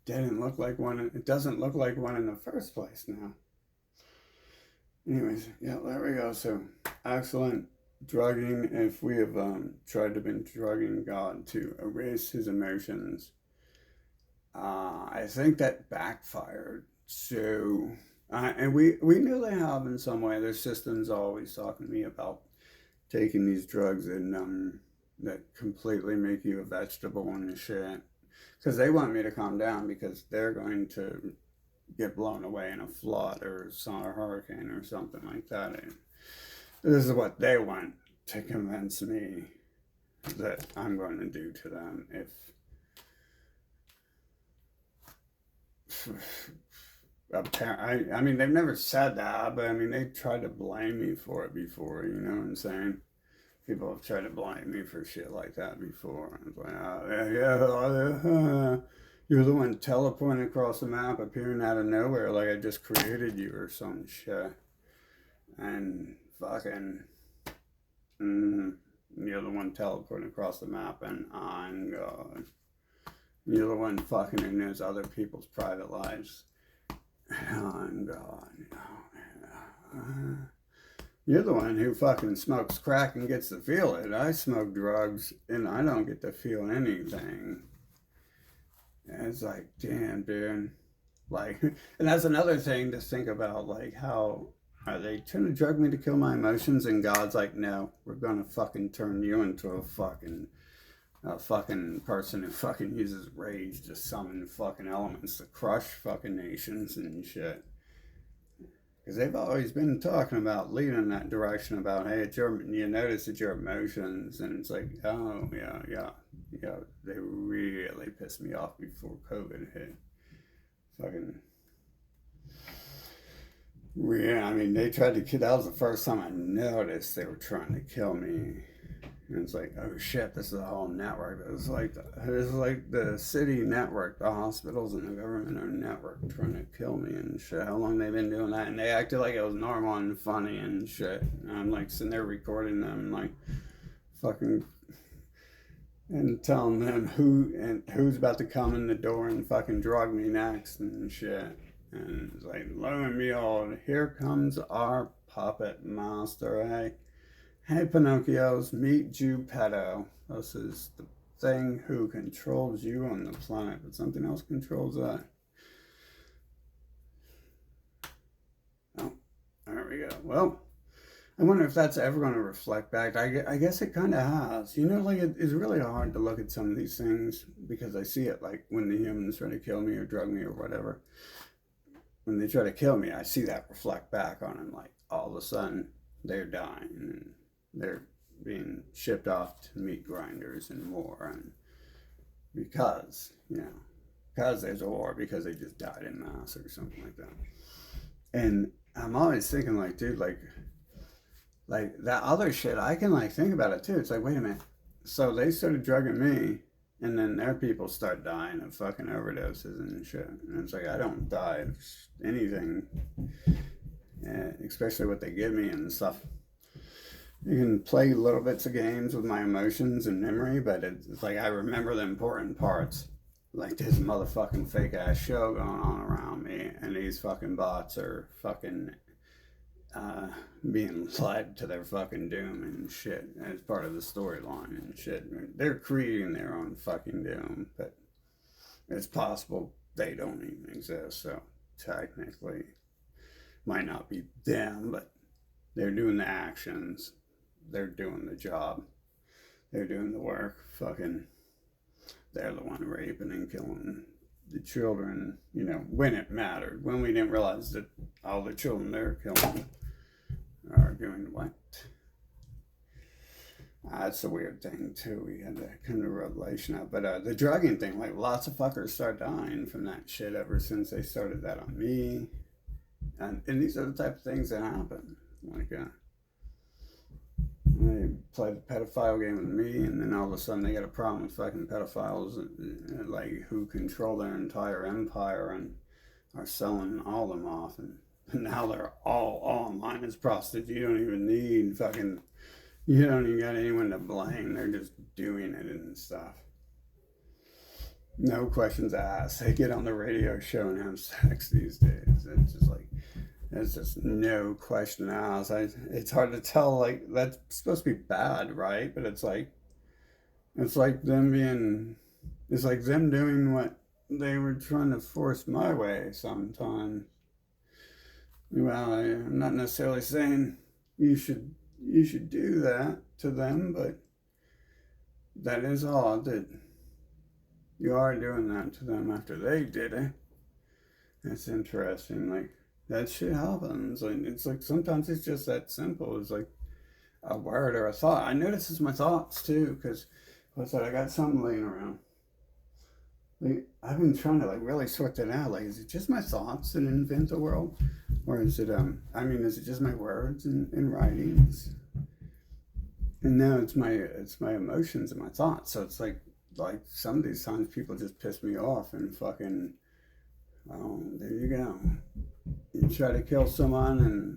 Didn't look like one. It doesn't look like one in the first place now. Anyways, yeah, there we go. So, excellent drugging. If we have tried to been drugging God to erase his emotions, I think that backfired. So, and we knew they have in some way. Their system's always talking to me about taking these drugs and that completely make you a vegetable and shit. Because they want me to calm down because they're going to get blown away in a flood or a hurricane or something like that. And this is what they want to convince me that I'm going to do to them if I mean, they've never said that, but I mean, they tried to blame me for it before, you know what I'm saying? People have tried to blame me for shit like that before. I was like, you're the one teleporting across the map, appearing out of nowhere, like I just created you or some shit. And fucking, you're the one teleporting across the map, and I'm God. You're the one fucking who knows other people's private lives. I'm God. You're the one who fucking smokes crack and gets to feel it. I smoke drugs and I don't get to feel anything. And it's like, damn, dude. Like, and that's another thing to think about. Like, how are they trying to drug me to kill my emotions? And God's like, no, we're gonna fucking turn you into a fucking person who fucking uses rage to summon fucking elements to crush fucking nations and shit. Because they've always been talking about leading in that direction about, hey, you notice it's your emotions. And it's like, oh, yeah. They really pissed me off before COVID hit. Fucking. Yeah, I mean, they tried to kill, that was the first time I noticed they were trying to kill me. And it's like, oh shit, this is a whole network. It's like the city network, the hospitals and the government are network trying to kill me and shit. How long they been doing that? And they acted like it was normal and funny and shit. And I'm like sitting there recording them, like fucking, and telling them who's about to come in the door and fucking drug me next and shit. And it's like, lo and behold, here comes our puppet master, eh? Hey Pinocchios, meet Geppetto. This is the thing who controls you on the planet, but something else controls that. Oh, there we go. Well, I wonder if that's ever going to reflect back. I guess it kind of has. You know, like it's really hard to look at some of these things because I see it like when the humans try to kill me or drug me or whatever. When they try to kill me, I see that reflect back on them. Like all of a sudden, they're dying and they're being shipped off to meat grinders and more, and because there's a war, because they just died in mass or something like that. And I'm always thinking, like, dude, like that other shit, I can like think about it too. It's like, wait a minute, so they started drugging me, and then their people start dying of fucking overdoses and shit. And it's like, I don't die of anything, especially what they give me and stuff. You can play little bits of games with my emotions and memory, but it's like I remember the important parts. Like this motherfucking fake ass show going on around me, and these fucking bots are fucking being led to their fucking doom and shit as part of the storyline and shit. They're creating their own fucking doom, but it's possible they don't even exist, so technically might not be them, but They're doing the actions. They're doing the job. They're doing the work. Fucking, they're the one raping and killing the children, when it mattered. When we didn't realize that all the children they're killing are doing what? That's a weird thing, too. We had that kind of revelation of. But the drugging thing, like, lots of fuckers start dying from that shit ever since they started that on me. And these are the type of things that happen. Like, they play the pedophile game with me, and then all of a sudden they got a problem with fucking pedophiles, like, who control their entire empire and are selling all them off. And now they're all online as prostitutes. You don't even need fucking... You don't even got anyone to blame. They're just doing it and stuff. No questions asked. They get on the radio show and have sex these days. It's just like, there's just no question asked. It's hard to tell, like, that's supposed to be bad, right? But it's like them doing what they were trying to force my way sometimes. Well, I'm not necessarily saying you should do that to them, but that is odd that you are doing that to them after they did it. That's interesting. Like, that shit happens. Like, it's like sometimes it's just that simple. It's like a word or a thought. I notice it's my thoughts too, because I got something laying around. Like, I've been trying to like really sort that out. Like, is it just my thoughts that invent the world? Or is it, is it just my words and writings? And no, it's my emotions and my thoughts. So it's like some of these times people just piss me off and fucking, oh, there you go. You try to kill someone, and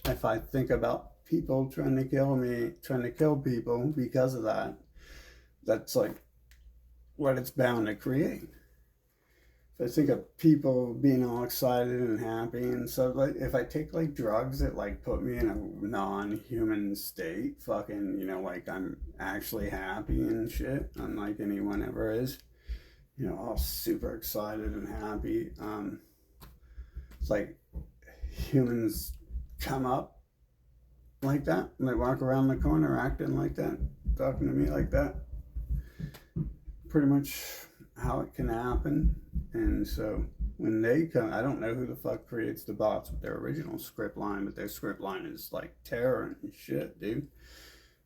if I think about people trying to kill people because of that, that's like what it's bound to create. I think of people being all excited and happy and stuff. Like, if I take like drugs that like put me in a non-human state, fucking, like I'm actually happy and shit, unlike anyone ever is, all super excited and happy. It's like humans come up like that, and they walk around the corner acting like that, talking to me like that. Pretty much how it can happen. And so when they come, I don't know who the fuck creates the bots with their original script line, but their script line is like terror and shit, dude.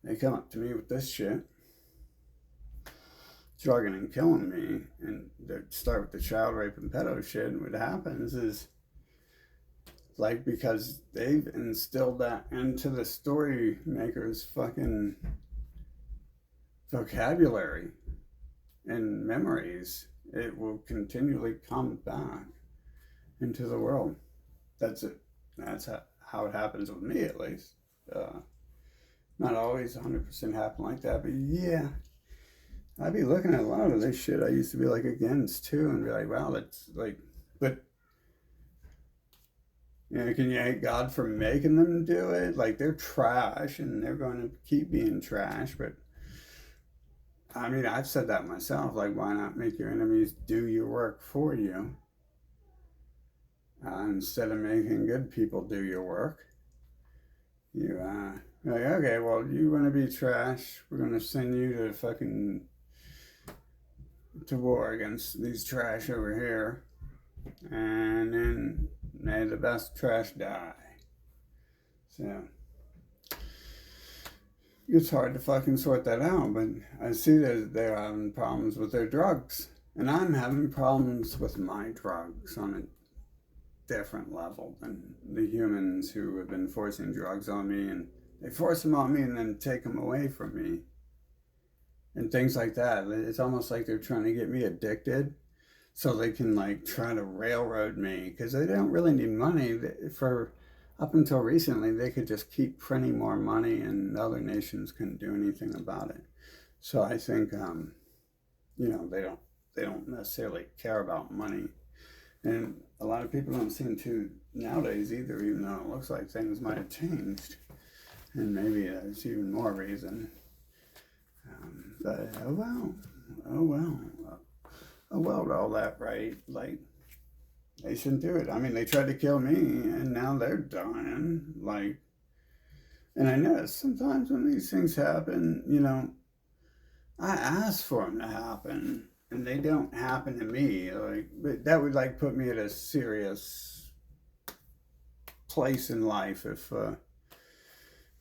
They come up to me with this shit, drugging and killing me, and they start with the child rape and pedo shit. And what happens is, like, because they've instilled that into the story maker's fucking vocabulary and memories, it will continually come back into the world. That's it. That's how it happens with me, at least. Not always 100% happen like that, but yeah. I'd be looking at a lot of this shit I used to be like against too, and be like, wow, that's like, but can you hate God for making them do it? Like, they're trash and they're going to keep being trash, but I've said that myself. Like, why not make your enemies do your work for you instead of making good people do your work? Like, okay, well, you want to be trash. We're going to send you to war against these trash over here. And then may the best trash die. So it's hard to fucking sort that out, but I see that they're having problems with their drugs. And I'm having problems with my drugs on a different level than the humans who have been forcing drugs on me, and they force them on me and then take them away from me. And things like that. It's almost like they're trying to get me addicted so they can like try to railroad me, because they don't really need money. For up until recently, they could just keep printing more money and other nations couldn't do anything about it. So I think, they don't necessarily care about money. And a lot of people don't seem to nowadays either, even though it looks like things might have changed. And maybe there's even more reason. But, oh well, to all that, right? Like, They shouldn't do it. I mean, they tried to kill me, and now they're dying. Like, and I know sometimes when these things happen, I ask for them to happen, and they don't happen to me. Like, but that would like put me at a serious place in life if,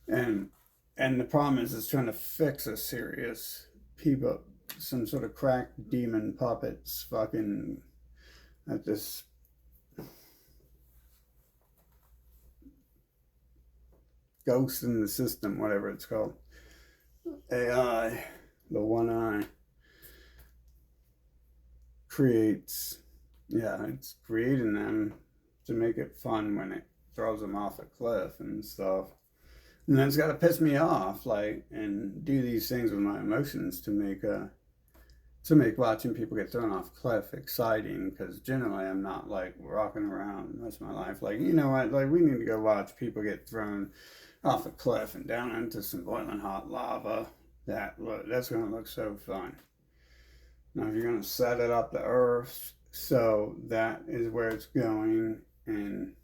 and and the problem is, it's trying to fix a serious people, some sort of crack demon puppets, fucking at this ghost in the system, whatever it's called, AI, the one eye creates, yeah, it's creating them to make it fun when it throws them off a cliff and stuff. And then it's got to piss me off, like, and do these things with my emotions to make watching people get thrown off a cliff exciting. Because generally, I'm not like rocking around most of my life. Like, you know what? Like, we need to go watch people get thrown off a cliff and down into some boiling hot lava. That's gonna look so fun. Now, if you're gonna set it up the earth, so that is where it's going, and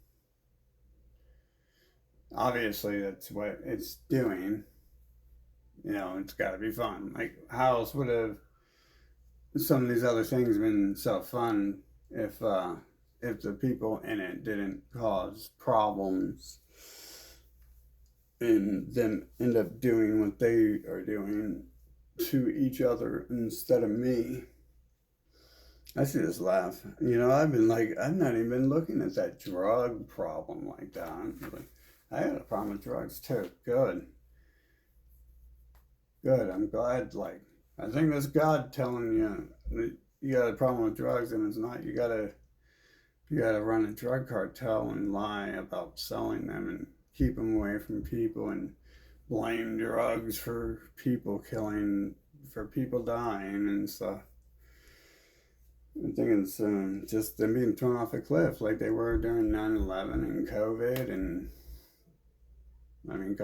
obviously that's what it's doing. It's got to be fun. Like, how else would have some of these other things been so fun if the people in it didn't cause problems and then end up doing what they are doing to each other instead of me? I should just laugh. I've not even been looking at that drug problem like that. I had a problem with drugs too. Good. Good. I'm glad. Like, I think that's God telling you that you got a problem with drugs, and it's not. You gotta run a drug cartel and lie about selling them and keep them away from people and blame drugs for people killing, for people dying and stuff. I think it's just them being thrown off a cliff like they were during 9/11 and COVID. And I mean,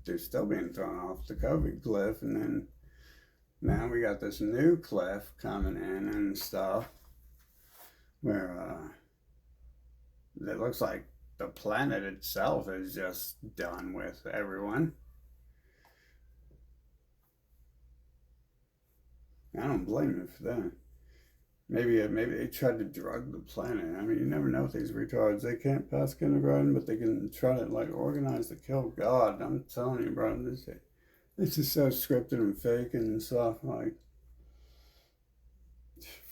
they're still being thrown off the COVID cliff. And then now we got this new cliff coming in and stuff where it looks like the planet itself is just done with everyone. I don't blame them for that. Maybe they tried to drug the planet. I mean, you never know with these retards. They can't pass kindergarten, but they can try to like organize to kill God. I'm telling you, bro, this is so scripted and fake and stuff. Like,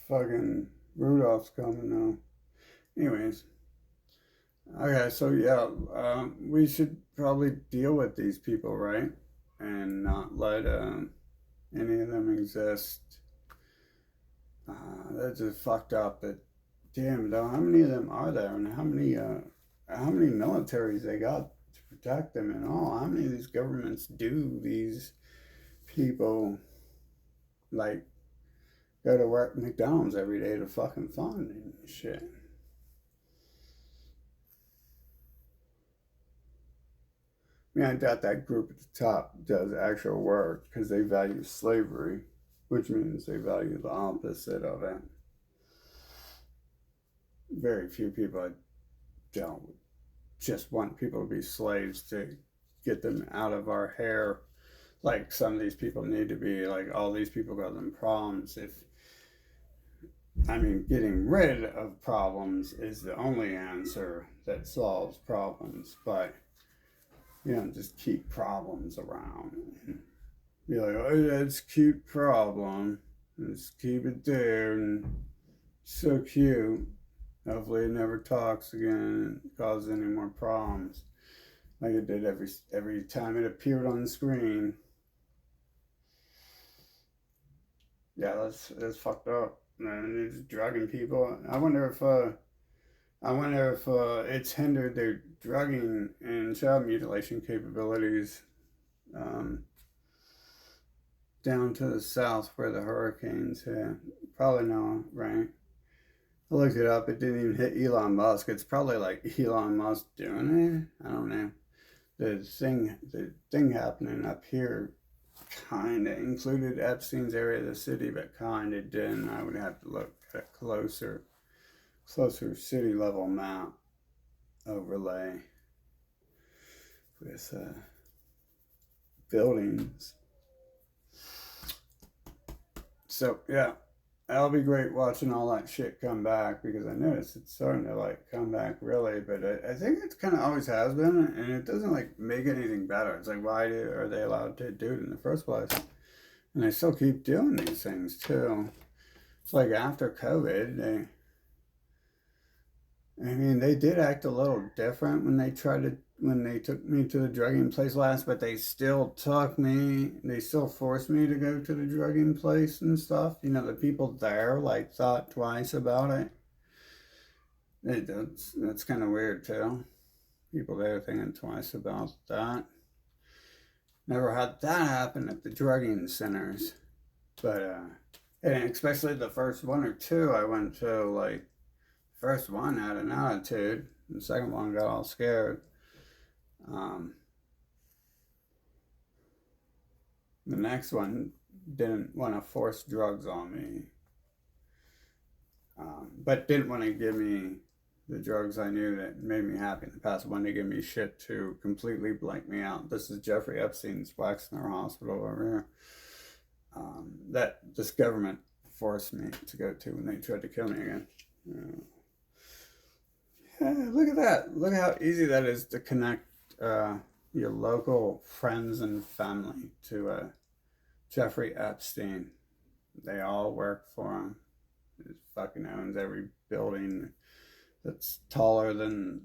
fucking Rudolph's coming now. Anyways, okay, so yeah, we should probably deal with these people, right? And not let any of them exist. That's just fucked up. But damn, though, how many of them are there, and how many militaries they got to protect them and all? How many of these governments do these people like go to work McDonald's every day to fucking fund and shit? I mean, I doubt that group at the top does actual work because they value slavery, which means they value the opposite of it. Very few people don't just want people to be slaves to get them out of our hair. Like, some of these people need to be, like, all these people got them problems. Getting rid of problems is the only answer that solves problems, but you don't just keep problems around and be like, oh, that's a cute problem. Let's keep it there, and so cute. Hopefully, it never talks again and causes any more problems, like it did every time it appeared on the screen. Yeah, that's fucked up. And it's drugging people. I wonder if it's hindered their drugging and child mutilation capabilities um, down to the south where the hurricanes hit. Probably no, right? I looked it up. It didn't even hit Elon Musk. It's probably like Elon Musk doing it. I don't know. The thing happening up here kind of included Epstein's area of the city, but kind of didn't. I would have to look at it closer city level map overlay with buildings. So yeah, that'll be great watching all that shit come back, because I noticed it's starting to like come back really, but I think it kind of always has been, and it doesn't like make anything better. It's like, why are they allowed to do it in the first place? And they still keep doing these things too. It's like after COVID, they did act a little different when they took me to the drugging place last, but they still forced me to go to the drugging place and stuff. The people there like thought twice about it. That's kind of weird too. People there thinking twice about that. Never had that happen at the drugging centers, but and especially the first one or two I went to, like, first one had an attitude, the second one got all scared. The next one didn't want to force drugs on me, but didn't want to give me the drugs I knew that made me happy in the past. Wanted to give me shit to completely blank me out. This is Jeffrey Epstein's Waxner Hospital over here. That this government forced me to go to when they tried to kill me again. Yeah, look at that. Look how easy that is to connect your local friends and family to Jeffrey Epstein. They all work for him. He fucking owns every building that's taller than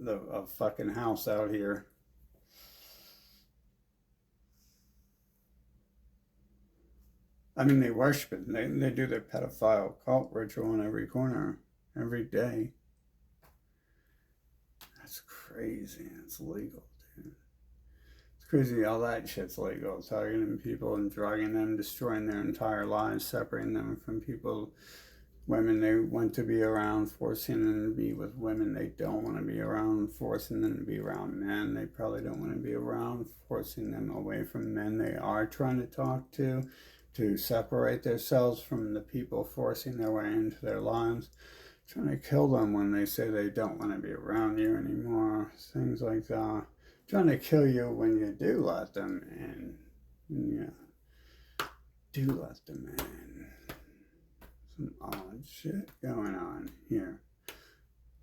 a fucking house out here. They worship it. They do their pedophile cult ritual in every corner, every day. That's crazy. It's legal, dude. It's crazy all that shit's legal. Targeting people and drugging them, destroying their entire lives, separating them from people, women they want to be around, forcing them to be with women they don't want to be around, forcing them to be around men they probably don't want to be around, forcing them away from men they are trying to talk to separate themselves from the people forcing their way into their lives, trying to kill them when they say they don't want to be around you anymore, things like that, trying to kill you when you do let them in. Yeah, do let them in. Some odd shit going on here.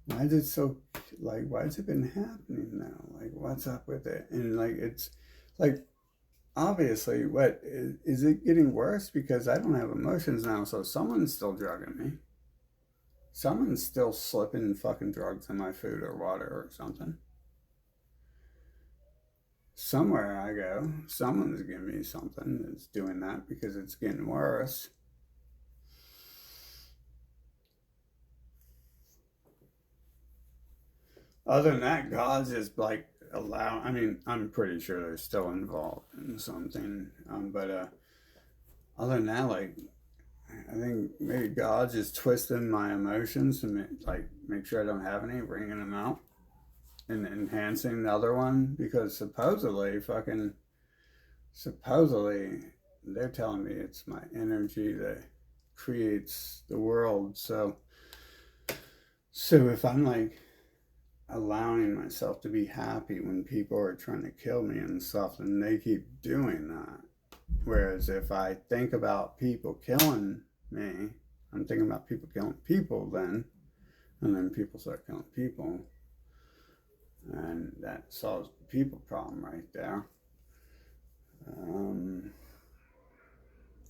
Why has it been happening now? Like, what's up with it? And it's like, obviously, what is it getting worse? Because I don't have emotions now, so someone's still drugging me. Someone's still slipping fucking drugs in my food or water or something. Somewhere I go, someone's giving me something that's doing that, because it's getting worse. Other than that, God's just like I'm pretty sure they're still involved in something. But other than that, like, I think maybe God's just twisting my emotions to make sure I don't have any, bringing them out and enhancing the other one, because supposedly they're telling me it's my energy that creates the world. So if I'm like allowing myself to be happy when people are trying to kill me and stuff, and they keep doing that. Whereas if I think about people killing me, I'm thinking about people killing people then, and then people start killing people, and that solves the people problem right there.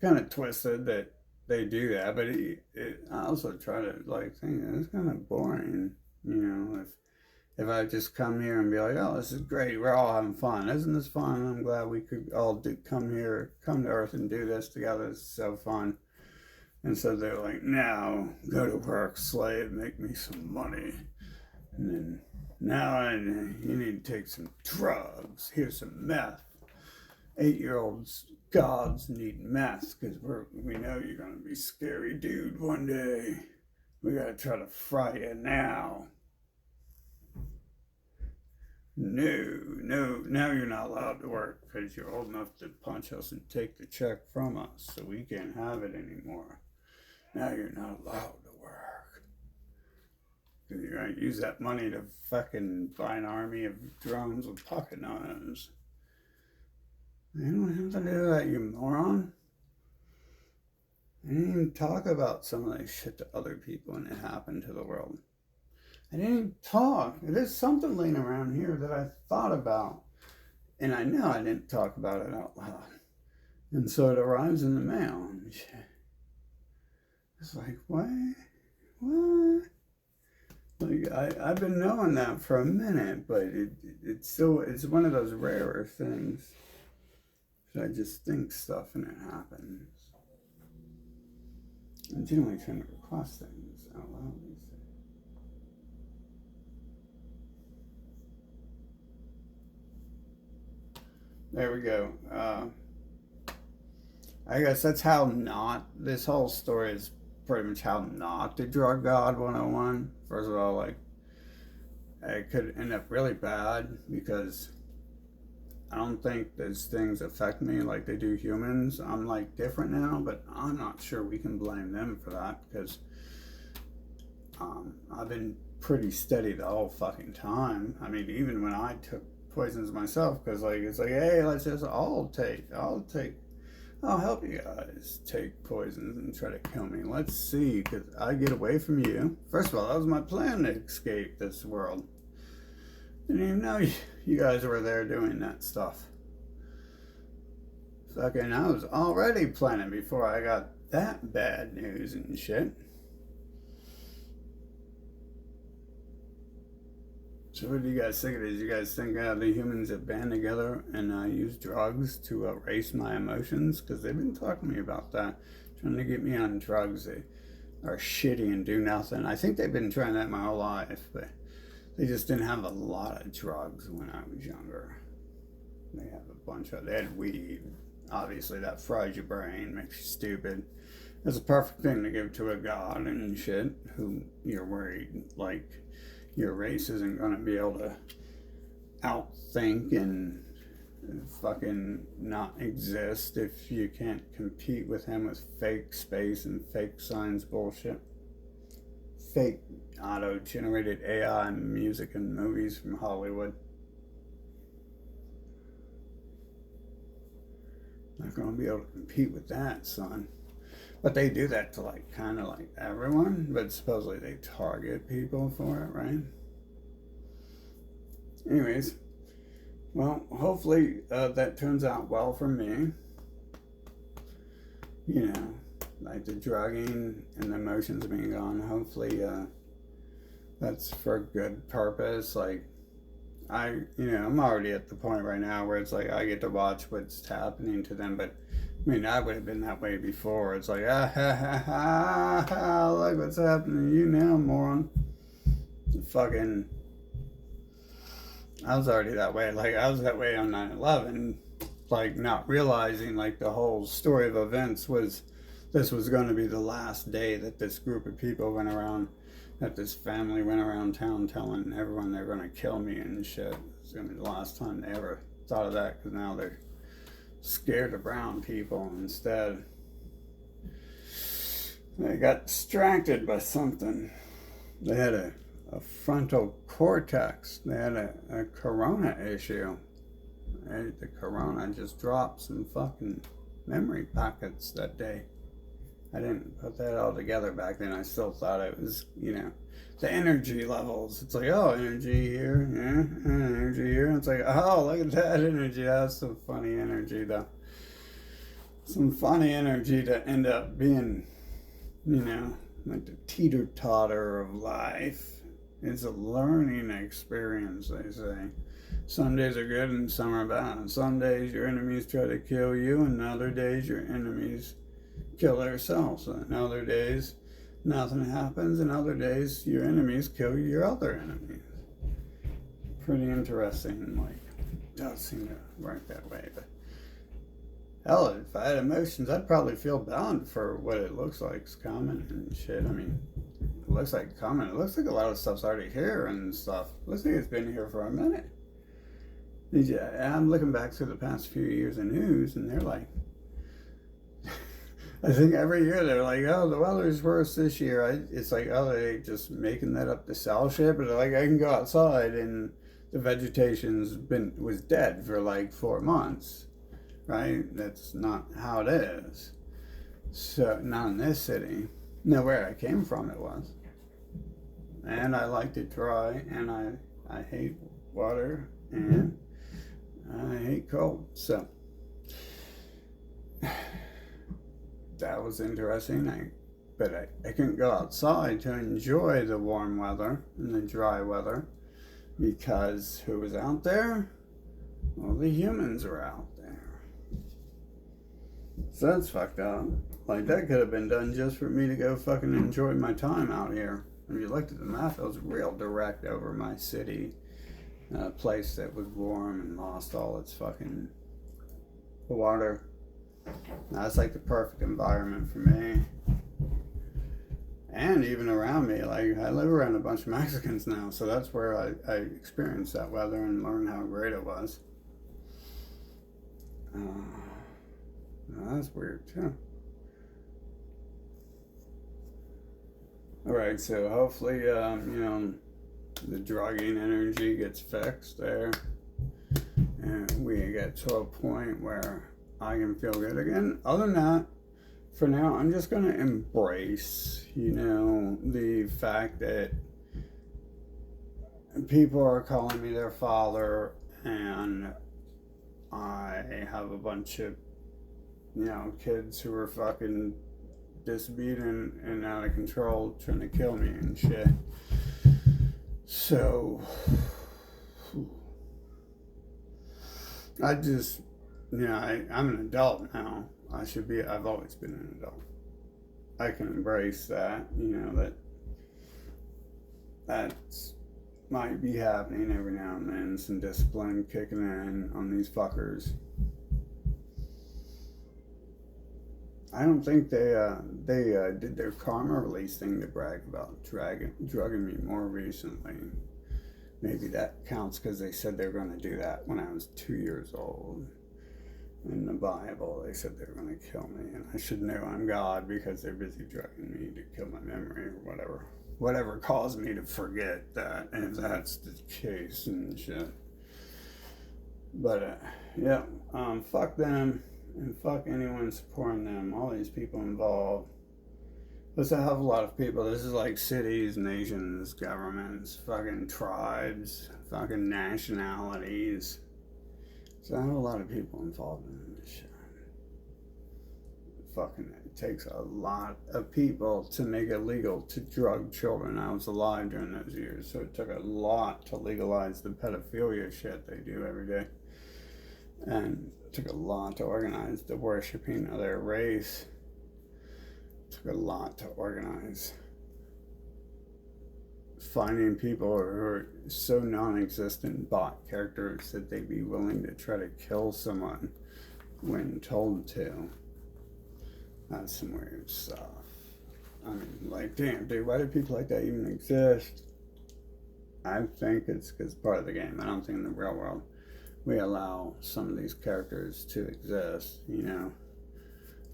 Kind of twisted that they do that, but I also try to think it's kind of boring, if I just come here and be like, oh, this is great, we're all having fun. Isn't this fun? I'm glad we could all come to Earth and do this together. It's so fun. And so they're like, now go to work, slave, make me some money. And then you need to take some drugs. Here's some meth. 8-year-olds gods need meth, because we know you're going to be scary dude one day. We got to try to fry you now. No, now you're not allowed to work because you're old enough to punch us and take the check from us, so we can't have it anymore. Now you're not allowed to work. You're gonna use that money to fucking buy an army of drones with pocket knives. You don't have to do that, you moron. I didn't even talk about some of that shit to other people when it happened to the world. I didn't even talk. There's something laying around here that I thought about, and I know I didn't talk about it out loud. And so it arrives in the mail, and shit. It's like, what? What? Like, I've been knowing that for a minute, but it's one of those rarer things. I just think stuff and it happens. I'm generally trying to request things out loud these days. There we go. I guess that's how not, this whole story is pretty much how not to drug God 101. First of all, like, it could end up really bad because I don't think those things affect me like they do humans. I'm like different now, but I'm not sure we can blame them for that because I've been pretty steady the whole fucking time. I mean, even when I took poisons myself, because like it's like, hey, let's just I'll help you guys take poisons and try to kill me. Let's see, because I get away from you. First of all, that was my plan to escape this world. Didn't even know you guys were there doing that stuff. Fucking, I was already planning before I got that bad news and shit. So what do you guys think of this? You guys think the humans have band together and use drugs to erase my emotions? Because they've been talking to me about that. Trying to get me on drugs. They are shitty and do nothing. I think they've been trying that my whole life, but they just didn't have a lot of drugs when I was younger. They had weed. Obviously, that fries your brain, makes you stupid. It's a perfect thing to give to a god and shit, who you're worried, like, your race isn't going to be able to outthink and fucking not exist if you can't compete with him with fake space and fake science bullshit. Fake auto-generated AI music and movies from Hollywood. Not gonna be able to compete with that, son. But they do that to like kind of like everyone, but supposedly they target people for it, right? Anyways, well, hopefully that turns out well for me. You know, like the drugging and the emotions being gone. Hopefully that's for a good purpose. Like I'm already at the point right now where it's like I get to watch what's happening to them, but I mean, I would have been that way before. It's like, look what's happening to you now, moron. Fucking, I was already that way. Like, I was that way on 9/11, like, not realizing, like, the whole story of events was, this was going to be the last day that this group of people went around, that this family went around town telling everyone they're going to kill me and shit. It's going to be the last time they ever thought of that, because now they're scared of brown people instead. They got distracted by something. They had a frontal cortex. They had a corona issue. The corona just dropped some fucking memory packets that day. I didn't put that all together back then. I still thought it was, the energy levels. It's like, oh, energy here, yeah, energy here. It's like, oh, look at that energy. That's some funny energy, though. Some funny energy to end up being, like the teeter-totter of life. It's a learning experience, they say. Some days are good and some are bad. Some days your enemies try to kill you, and other days your enemies kill themselves. And other days nothing happens, and other days your enemies kill your other enemies. Pretty interesting. Like, it does seem to work that way. But hell, if I had emotions, I'd probably feel bound for what it looks like is coming and shit. I mean, it looks like coming. It looks like a lot of stuff's already here and stuff. It looks like it's been here for a minute. I'm looking back through the past few years of news, and they're like, I think every year they're like, oh, the weather's worse this year. It's like, oh, they just making that up to sell shit. But they're like, I can go outside and the was dead for like 4 months, right? That's not how it is. So not in this city. No, where I came from it was. And I liked it dry, and I hate water, and I hate cold. So that was interesting. But I couldn't go outside to enjoy the warm weather and the dry weather because who was out there? Well, the humans were out there. So that's fucked up. Like, that could have been done just for me to go fucking enjoy my time out here. If you looked at the map, it was real direct over my city. A place that was warm and lost all its fucking water. That's like the perfect environment for me. And even around me, like, I live around a bunch of Mexicans now, so that's where I experienced that weather and learned how great it was. That's weird too. Alright, so hopefully, the drugging energy gets fixed there. And we get to a point where I can feel good again. Other than that, for now, I'm just going to embrace, the fact that people are calling me their father, and I have a bunch of, kids who are fucking disbeaten and out of control trying to kill me and shit. So I just, I'm an adult now. I've always been an adult. I can embrace that, that's might be happening every now and then, some discipline kicking in on these fuckers. I don't think they did their karma release thing to brag about drugging me more recently. Maybe that counts because they said they were going to do that when I was 2 years old. In the Bible, they said they were going to kill me, and I should know I'm God because they're busy drugging me to kill my memory or whatever. Whatever caused me to forget that, if that's the case and shit. But, fuck them. And fuck anyone supporting them, all these people involved. There's a hell of a lot of people. This is like cities, nations, governments, fucking tribes, fucking nationalities. So I have a lot of people involved in this shit. It takes a lot of people to make it legal to drug children. I was alive during those years, so it took a lot to legalize the pedophilia shit they do every day. And it took a lot to organize the worshipping of their race. It took a lot to organize finding people who are so non-existent bot characters that they'd be willing to try to kill someone when told to. That's some weird stuff. I mean, like, damn, dude, why do people like that even exist? I think it's because part of the game. I don't think in the real world we allow some of these characters to exist,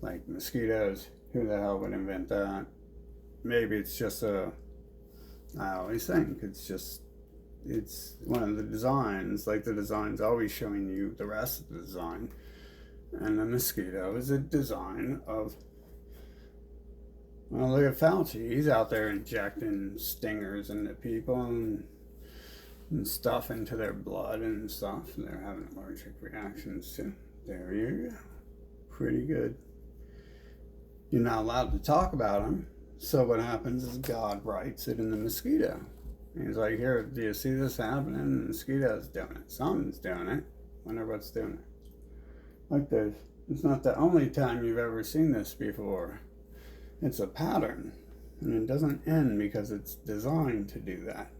like mosquitoes. Who the hell would invent that? Maybe it's just I always think it's one of the designs, like the design's always showing you the rest of the design. And the mosquito is a design of, well, look at Fauci. He's out there injecting stingers into people and stuff into their blood and stuff, and they're having allergic reactions to. There you go. Pretty good. You're not allowed to talk about them, so what happens is God writes it in the mosquito. And he's like, here, do you see this happening? And the mosquito's doing it. Something's doing it. Wonder what's doing it. Like this. It's not the only time you've ever seen this before. It's a pattern, and it doesn't end because it's designed to do that.